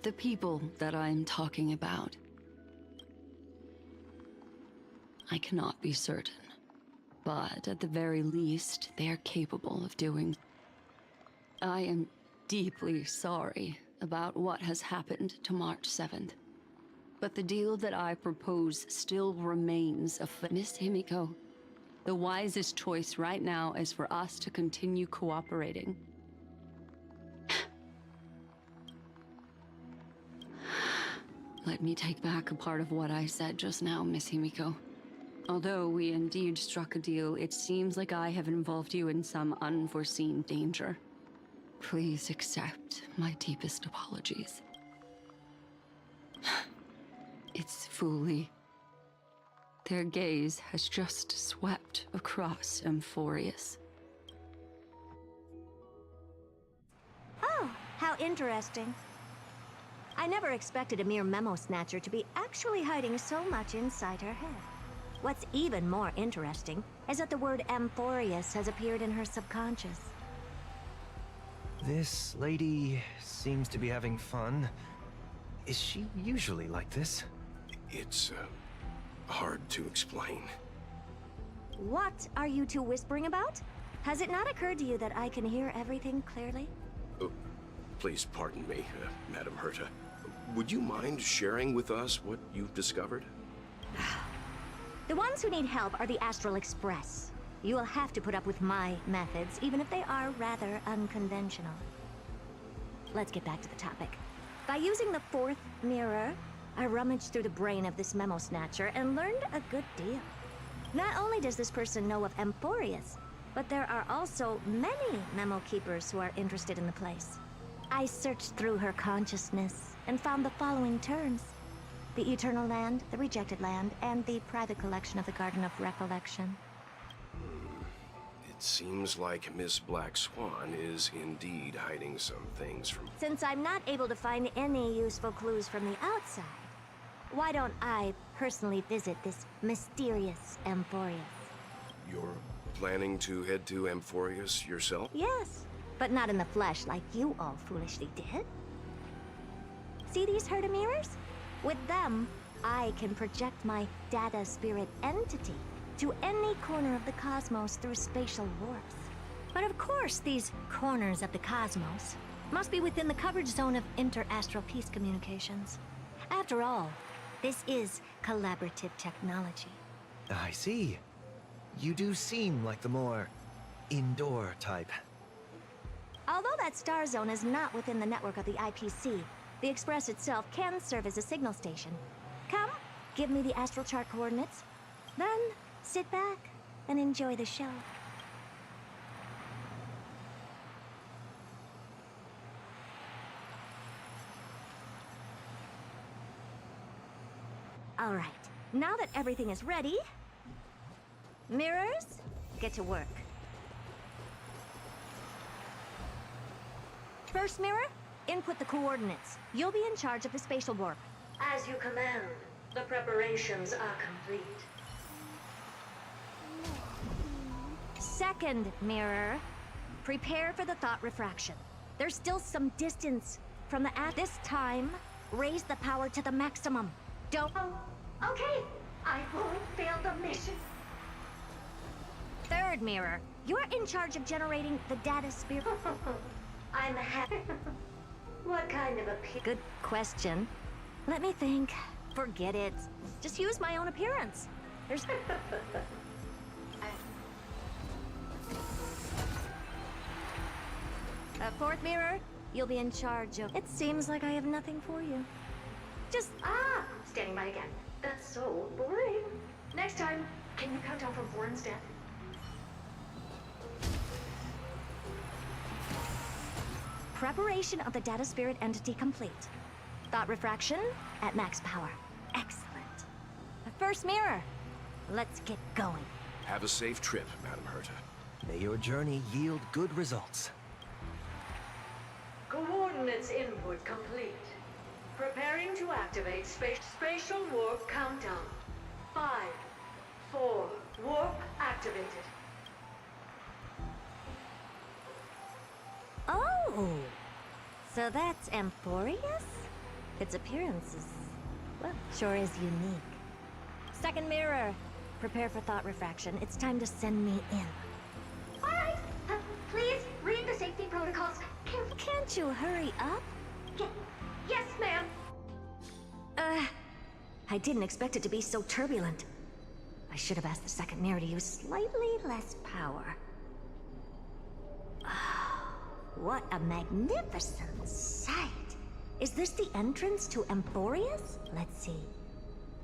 The people that I'm talking about. I cannot be certain, but at the very least, they are capable of doing. I am deeply sorry about what has happened to March 7th. But the deal that I propose still remains Miss Himiko. The wisest choice right now is for us to continue cooperating. Let me take back a part of what I said just now, Miss Himiko. Although we indeed struck a deal, it seems like I have involved you in some unforeseen danger. Please accept my deepest apologies. It's Fuli. Their gaze has just swept across Amphorius. Oh, how interesting. I never expected a mere memo snatcher to be actually hiding so much inside her head. What's even more interesting is that the word Amphorius has appeared in her subconscious. This lady seems to be having fun. Is she usually like this? It's hard to explain. What are you two whispering about? Has it not occurred to you that I can hear everything clearly? Oh, please pardon me, Madam Herta. Would you mind sharing with us what you've discovered? The ones who need help are the Astral Express. You will have to put up with my methods, even if they are rather unconventional. Let's get back to the topic. By using the fourth mirror, I rummaged through the brain of this memo snatcher and learned a good deal. Not only does this person know of Amphorius, but there are also many memo keepers who are interested in the place. I searched through her consciousness and found the following terms: the Eternal Land, the Rejected Land, and the private collection of the Garden of Recollection. It seems like Miss Black Swan is indeed hiding some things from... Since I'm not able to find any useful clues from the outside, why don't I personally visit this mysterious Amphorius? You're planning to head to Amphorius yourself? Yes, but not in the flesh like you all foolishly did. See these Herta mirrors? With them, I can project my data spirit entity to any corner of the cosmos through spatial warps. But of course, these corners of the cosmos must be within the coverage zone of inter-astral peace communications. After all, this is collaborative technology. I see. You do seem like the more indoor type. Although that star zone is not within the network of the IPC, the Express itself can serve as a signal station. Come, give me the astral chart coordinates. Then, sit back and enjoy the show. All right, now that everything is ready, mirrors, get to work. First mirror, input the coordinates. You'll be in charge of the spatial warp. As you command, the preparations are complete. Second mirror, prepare for the thought refraction. There's still some distance from the this time, raise the power to the maximum. Don't... Oh, okay. I won't fail the mission. Third mirror, you're in charge of generating the data spirit. I'm happy. What kind of a... Good question. Let me think. Forget it. Just use my own appearance. There's... Fourth mirror, you'll be in charge of... It seems like I have nothing for you. Just... Ah! Standing by again. That's so boring. Next time, can you count down from 4 instead? Preparation of the data spirit entity complete. Thought refraction at max power. Excellent. The first mirror. Let's get going. Have a safe trip, Madam Herta. May your journey yield good results. Coordinates input complete. Preparing to activate spatial warp countdown. 5, 4, warp activated. Oh! So that's Amphorius? Its appearance is, well, sure is unique. Second mirror. Prepare for thought refraction. It's time to send me in. All right. Please read the safety protocols carefully. Can't you hurry up? Yes, ma'am. I didn't expect it to be so turbulent. I should have asked the second mirror to use slightly less power. What a magnificent sight! Is this the entrance to Amphorius? Let's see.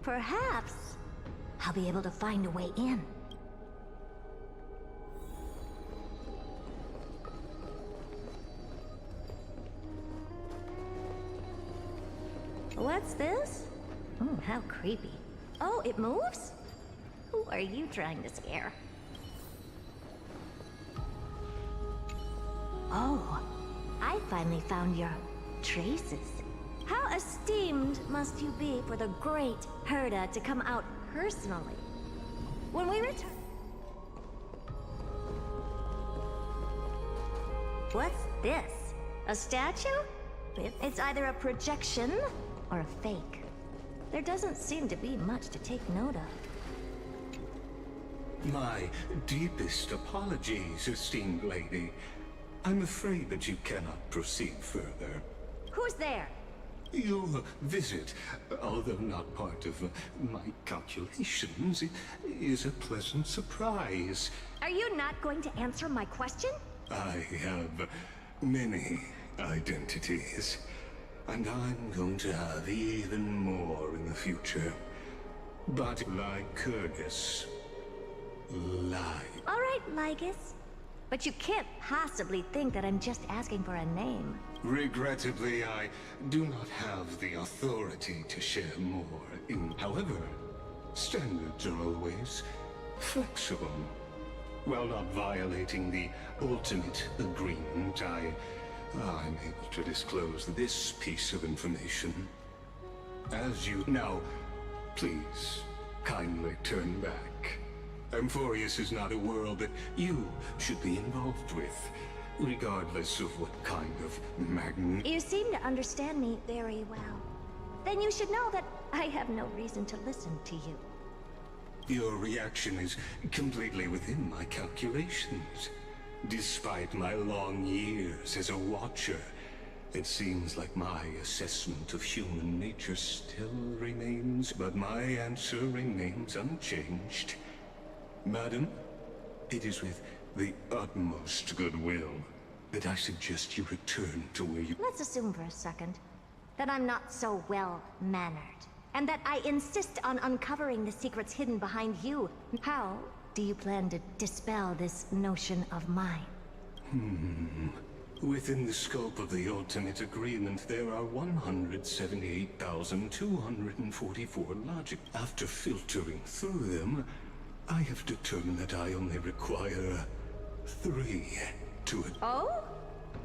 Perhaps I'll be able to find a way in. What's this? Oh, how creepy. Oh, it moves? Who are you trying to scare? Oh, I finally found your traces. How esteemed must you be for the great Herta to come out personally? When we return... What's this? A statue? It's either a projection or a fake. There doesn't seem to be much to take note of. My deepest apologies, esteemed lady. I'm afraid that you cannot proceed further. Who's there? Your visit, although not part of my calculations, is a pleasant surprise. Are you not going to answer my question? I have many identities, and I'm going to have even more in the future. But Lycurgus, All right, Lycus. But you can't possibly think that I'm just asking for a name. Regrettably, I do not have the authority to share more. However, standards are always flexible. While not violating the ultimate agreement, I'm able to disclose this piece of information. As you... Now, please, kindly turn back. Amphorius is not a world that you should be involved with, regardless of what kind of You seem to understand me very well. Then you should know that I have no reason to listen to you. Your reaction is completely within my calculations. Despite my long years as a Watcher, it seems like my assessment of human nature still remains, but my answer remains unchanged. Madam, it is with the utmost goodwill that I suggest you return to where you... Let's assume for a second that I'm not so well-mannered, and that I insist on uncovering the secrets hidden behind you. How do you plan to dispel this notion of mine? Within the scope of the ultimate agreement, there are 178,244 logic. After filtering through them, I have determined that I only require 3 to... Oh?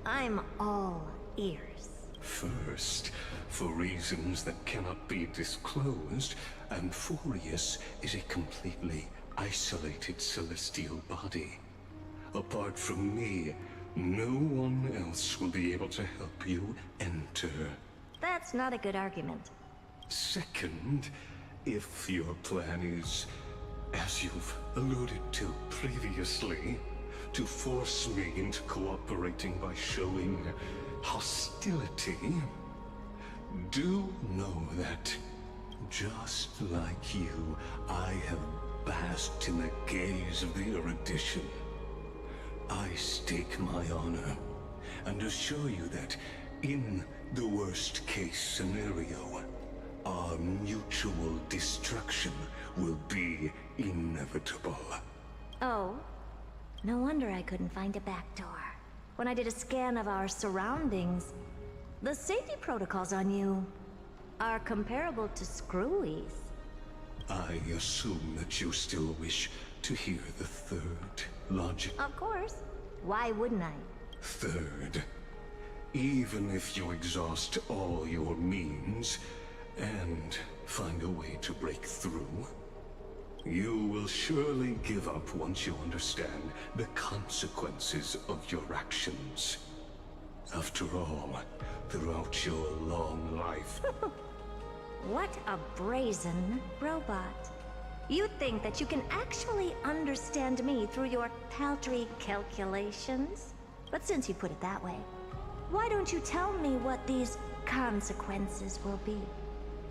I'm all ears. First, for reasons that cannot be disclosed, Amphorius is a completely isolated celestial body. Apart from me, no one else will be able to help you enter. That's not a good argument. Second, if your plan is, as you've alluded to previously, to force me into cooperating by showing hostility, do know that, just like you, I have basked in the gaze of the erudition. I stake my honor, and assure you that, in the worst-case scenario, our mutual destruction will be inevitable. Oh? No wonder I couldn't find a back door. When I did a scan of our surroundings, the safety protocols on you are comparable to Screwy's. I assume that you still wish to hear the third logic. Of course. Why wouldn't I? Third, even if you exhaust all your means and find a way to break through, you will surely give up once you understand the consequences of your actions. After all, throughout your long life... What a brazen robot. You think that you can actually understand me through your paltry calculations? But since you put it that way, why don't you tell me what these consequences will be?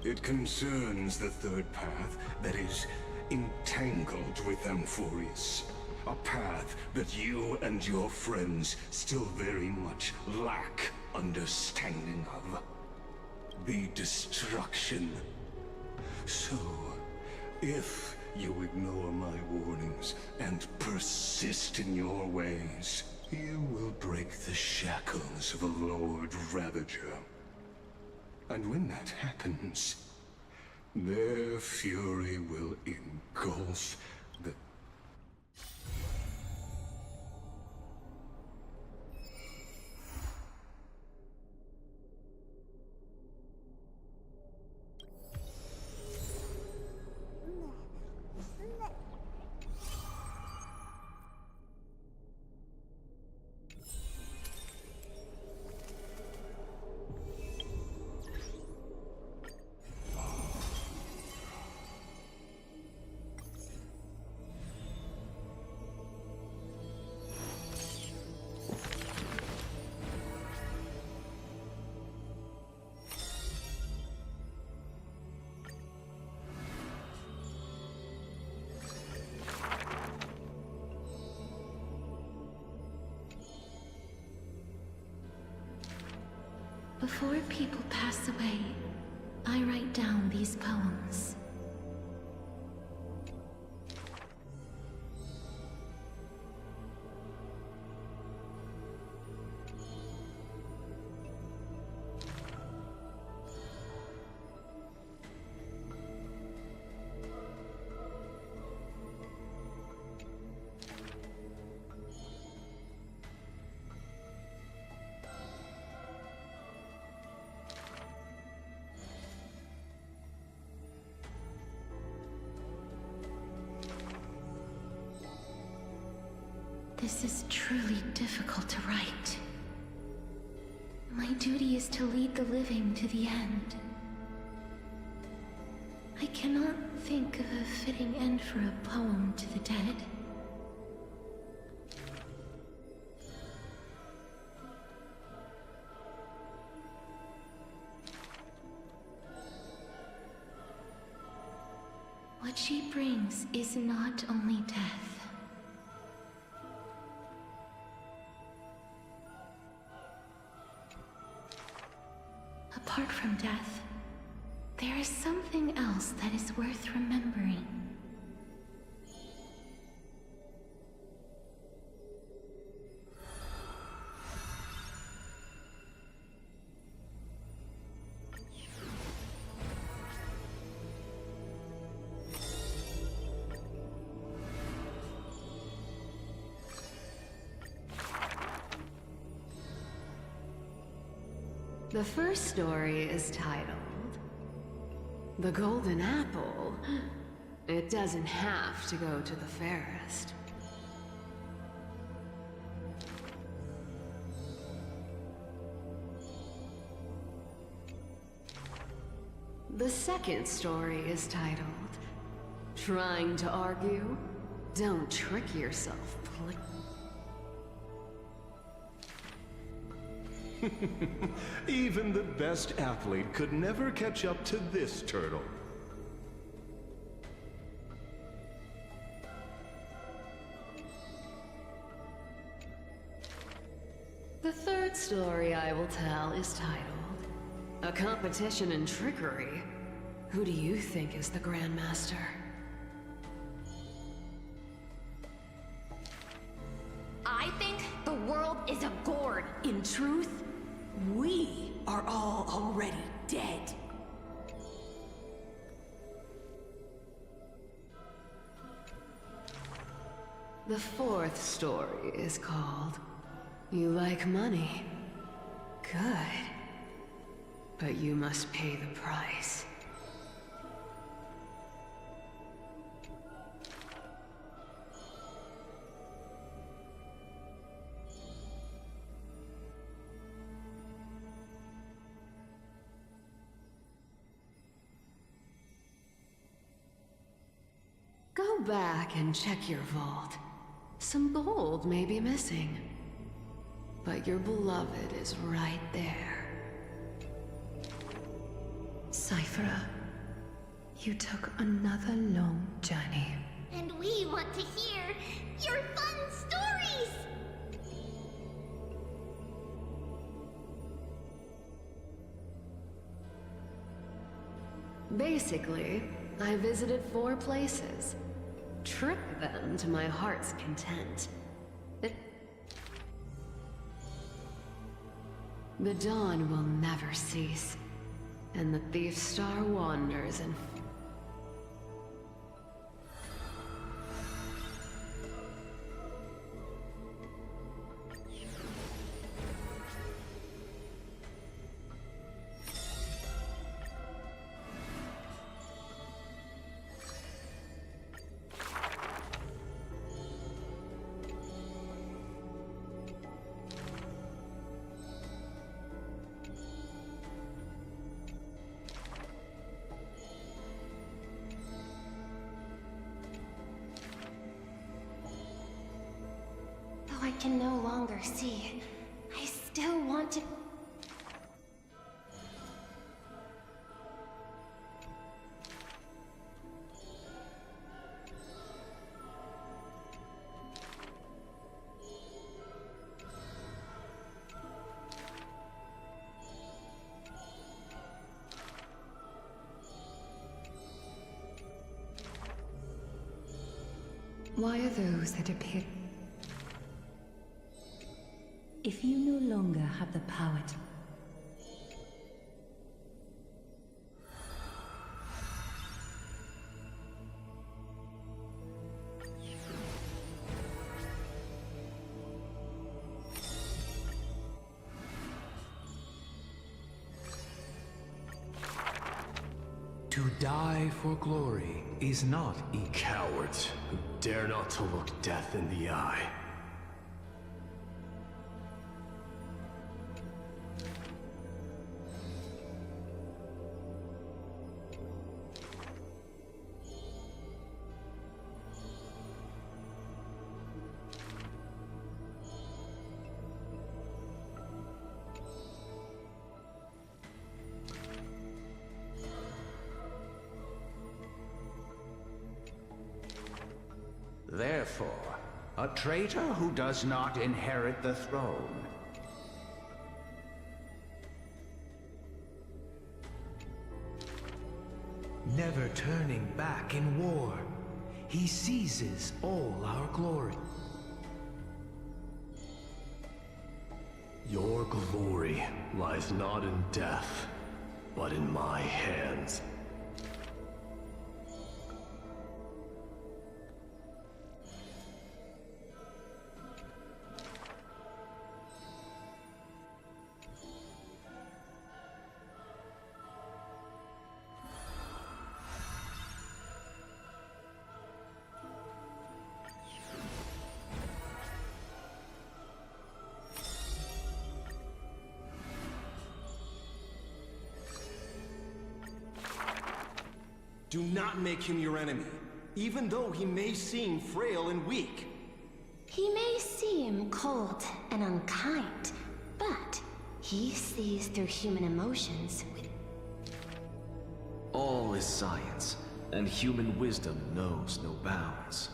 It concerns the third path that is entangled with Amphorius. A path that you and your friends still very much lack understanding of. The destruction. So, if you ignore my warnings and persist in your ways, you will break the shackles of a Lord Ravager. And when that happens, their fury will engulf the... Before people pass away, I write down these poems. This is truly difficult to write. My duty is to lead the living to the end. I cannot think of a fitting end for a poem to the dead. What she brings is not only death. Apart from death, there is something else that is worth remembering. The first story is titled The Golden Apple. It doesn't have to go to the fairest. The second story is titled Trying to Argue? Don't trick yourself, please. Even the best athlete could never catch up to this turtle. The third story I will tell is titled A Competition in Trickery. Who do you think is the Grandmaster? I think the world is a gourd. In truth, we are all already dead. The fourth story is called You Like Money. Good. But you must pay the price. Go back and check your vault. Some gold may be missing. But your beloved is right there. Cyphera, you took another long journey. And we want to hear your fun stories! Basically, I visited 4 places. Tricked them to my heart's content. The dawn will never cease, and the thief star wanders and I can no longer see. I still want to... Why are those that appear... If you no longer have the power to... To die for glory is not easy. Cowards who dare not to look death in the eye. A traitor who does not inherit the throne. Never turning back in war, he seizes all our glory. Your glory lies not in death, but in my hands. Do not make him your enemy, even though he may seem frail and weak. He may seem cold and unkind, but he sees through human emotions with... All is science, and human wisdom knows no bounds.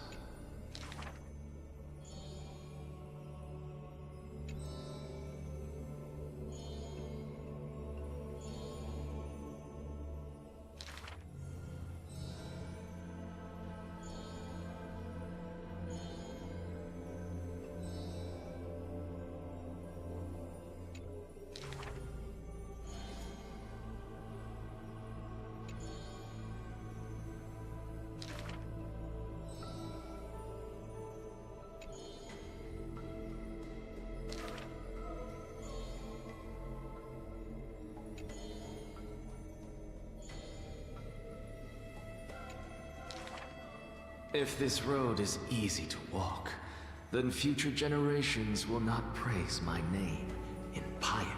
If this road is easy to walk, then future generations will not praise my name in piety.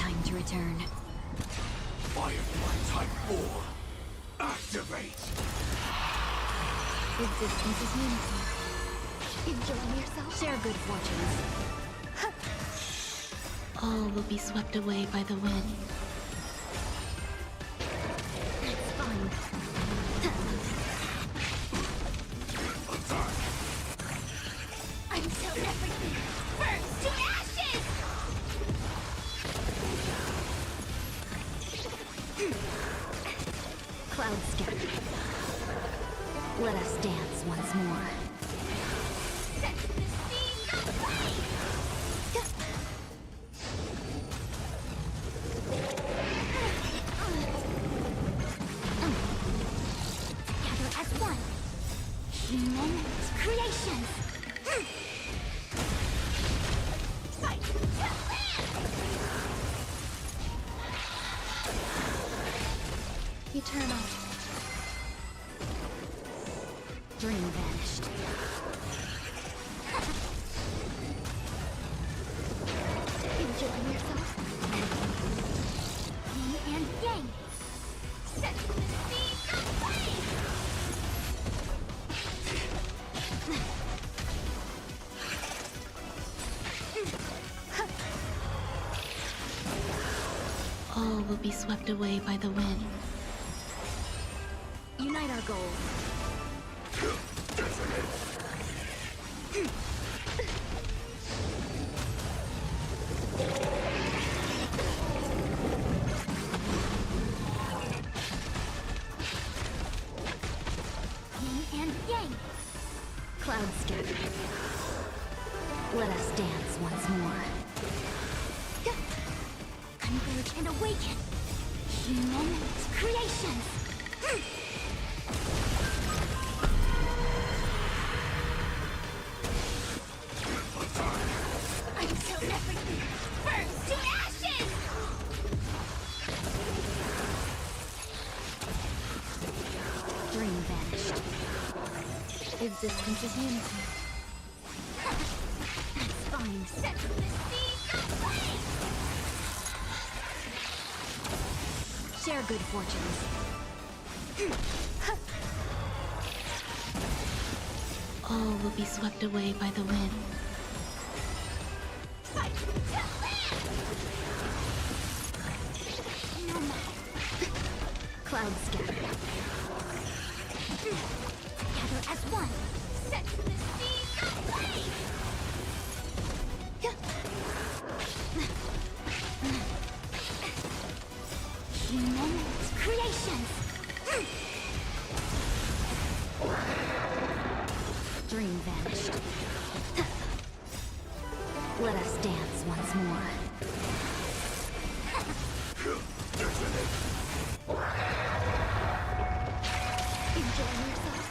time to return. Firefly Type 4, activate! Existence is unity. Enjoying yourself? Share good fortunes. All will be swept away by the wind. That's fine. Until everything burns to ashes! Cloud scatter. Let us dance once more. Set the scene aflame! Together as one. Human creations. Fight to land! Eternal. Dream vanished. Enjoying yourself? Yin and yang. Set the scene aflame! All will be swept away by the wind. Unite our goals. Yin and yang. Cloud scatter. Let us dance once more. Converge and awaken. Human creations. Until everything burns to ashes! Dream vanished. Existence is unity. That's fine. Set the scene aflame! Share good fortunes. All will be swept away by the wind. Fight to land! No matter. Cloud scatter. Together as one. Set the scene aflame! Human creations. Dream vanished. Let us dance once more. Enjoying yourself?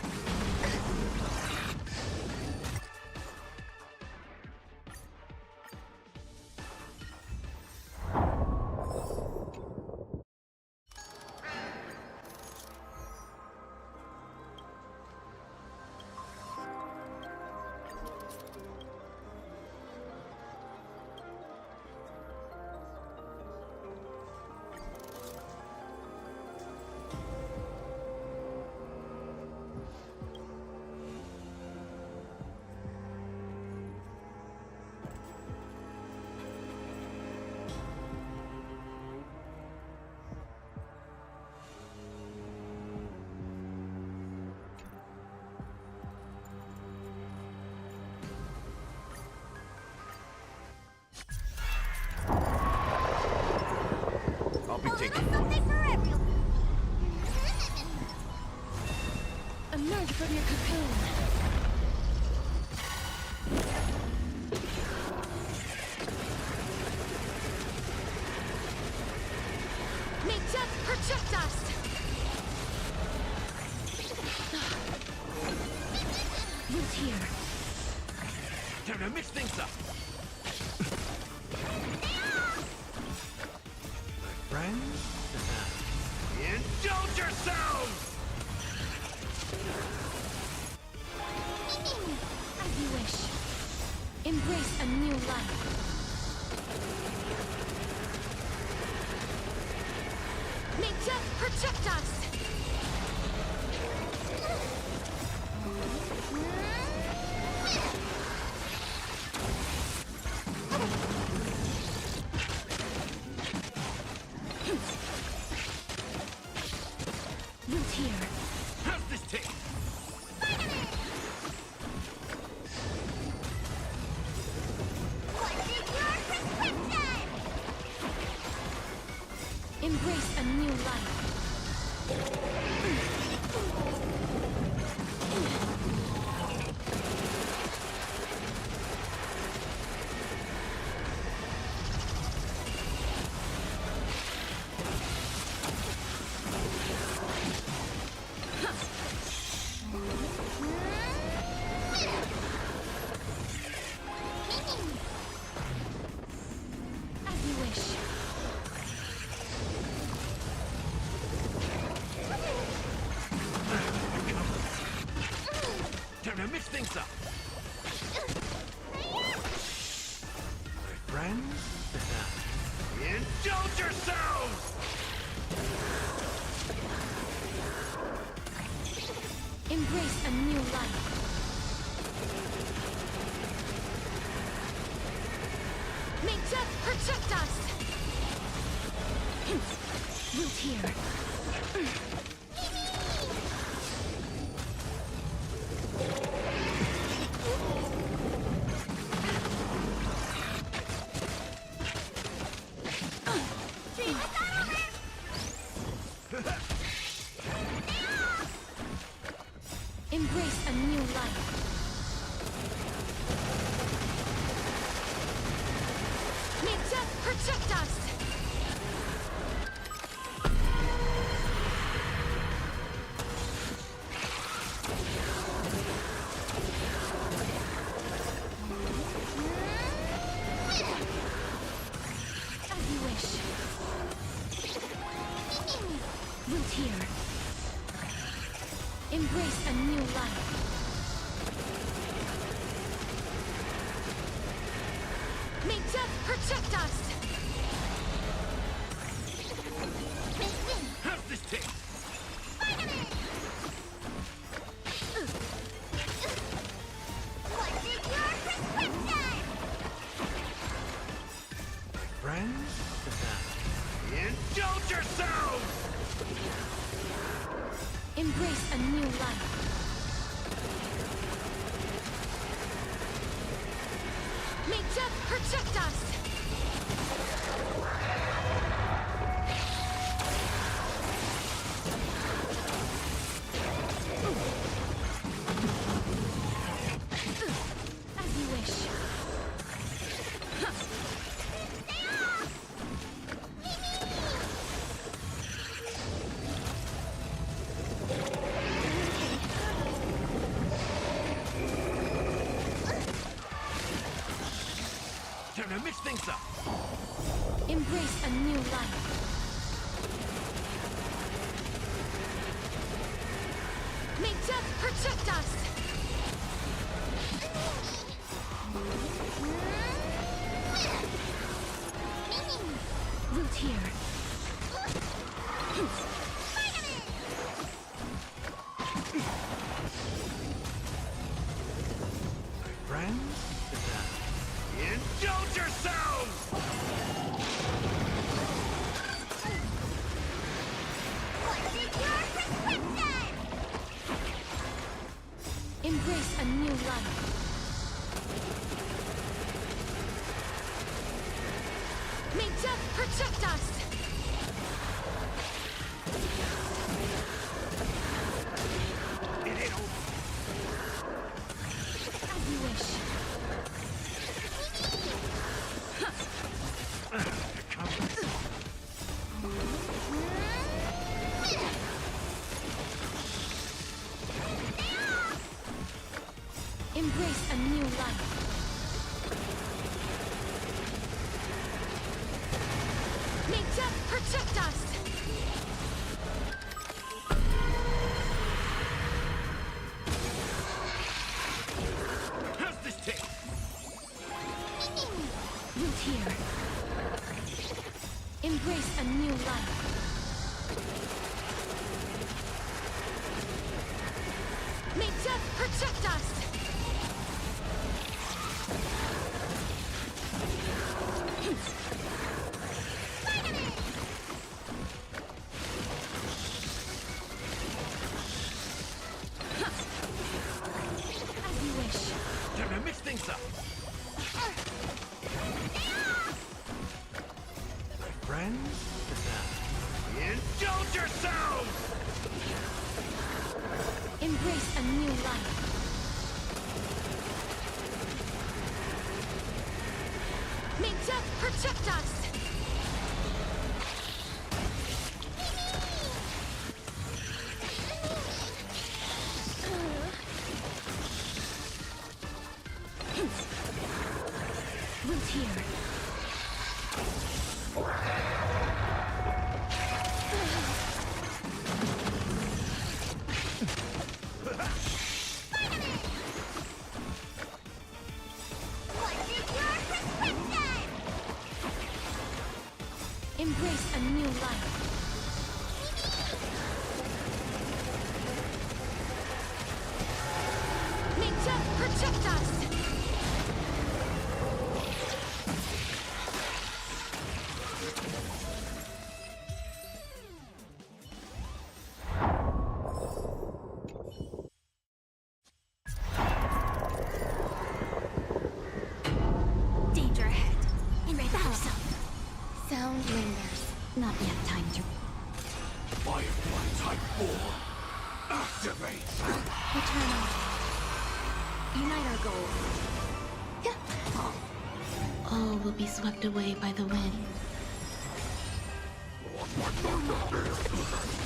I'll be taking... Something for everyone. Emerge from your cocoon. May death protect us! Root here. Time to mix things up. Friends? Indulge yourselves! As you wish. Embrace a new life. death protect us! Root here. How's this take? Embrace a new life. As you wish. Time to mix things up. My friends, indulge yourselves! Embrace a new life. May death protect us! Root here. Embrace a new life. May death protect us! As you wish. Root here. Embrace a new life. May death protect us! How's this take? What's in your prescription? Friends, indulge yourselves! Embrace a new life. May death protect us! As you wish. Time to mix things up. Embrace a new life. May death protect us! Root here. Friends, indulge yourselves! What's in your prescription? Embrace a new life. May death protect us! It ain't over. As you wish. Embrace a new life. May death protect us! How's this take? Root here. Embrace a new life. May death protect us! As you wish. Time to mix things up. My friends, indulge yourselves! Embrace a new life. May death protect us! Root here. Embrace a new life. May death protect us! Danger ahead. Prepare yourself. Sound lingers. Not yet time to... Firefly Type 4, activate! Eternal. Unite our goals. All will be swept away by the wind.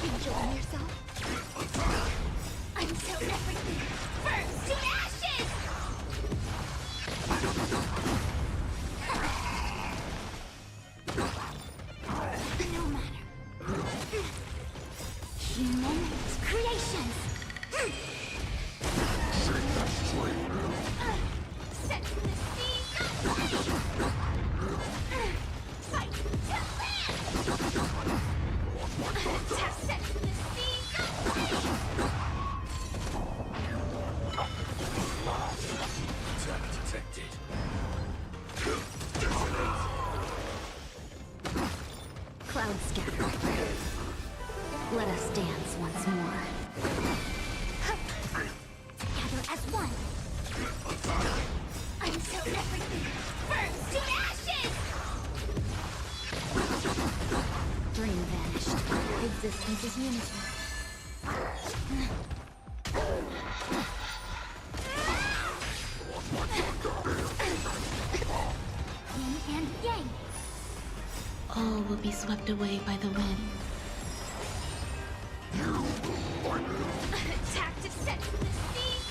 Enjoying yourself? Until everything burns to ashes! No matter. Human creations! Set the seas aflame! Fight to land! Attack set the seas aflame! Attack detected. Cloud scatter. Let us dance once more. Together as one. Until everything burns to ashes! Dream vanished. Existence is unity. Yin and yang. All will be swept away by the wind. Attack to set the seas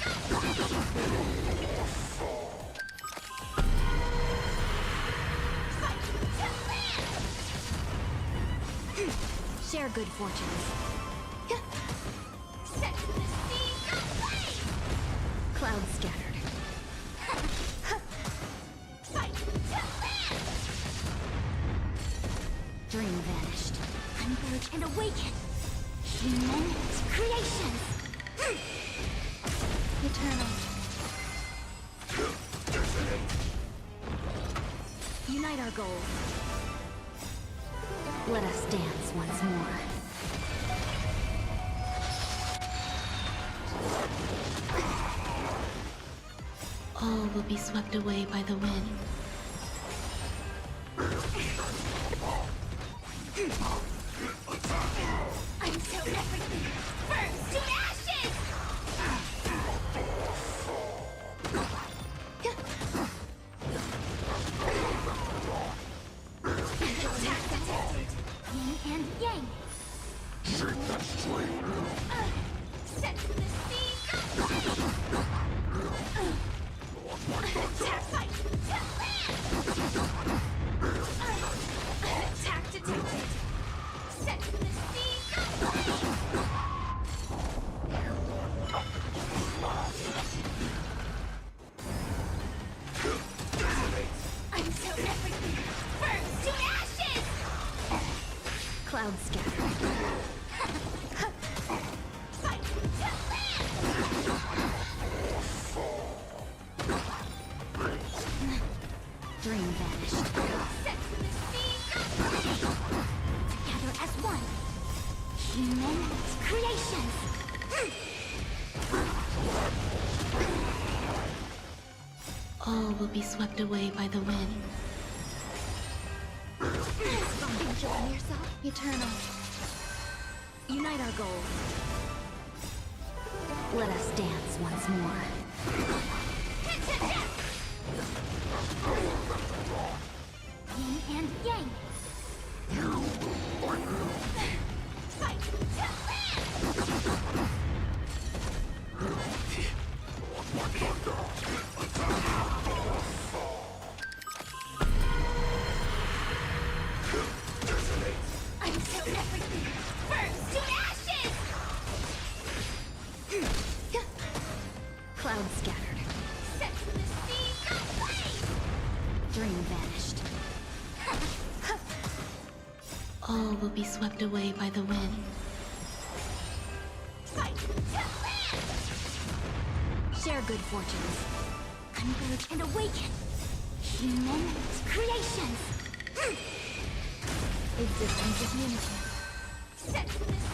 Fight to land! Share good fortunes. Set the seas aflame! Cloud scattered. Fight to land! Dream vanished. Converge and awaken! Human creations! Eternal. Unite our goals. Let us dance once more. All will be swept away by the wind. Until everything burns to ashes! Attack detected. Yin and yang. Set the seas aflame! Attack fight to land! Attack detected. Set the seas aflame! Until everything burns to ashes! Cloud scatter. Dream vanished. Together as one. Human creations. All will be swept away by the wind. Enjoy yourself, Eternal. Unite our goals. Let us dance once more. Yin and yang. Fight to until everything burns to ashes! Cloud scattered. Set the seas ablaze! Dream vanished. All will be swept away by the wind. Fight to land! Share good fortunes. Converge and awaken! Human creations! Existence is unity. Set the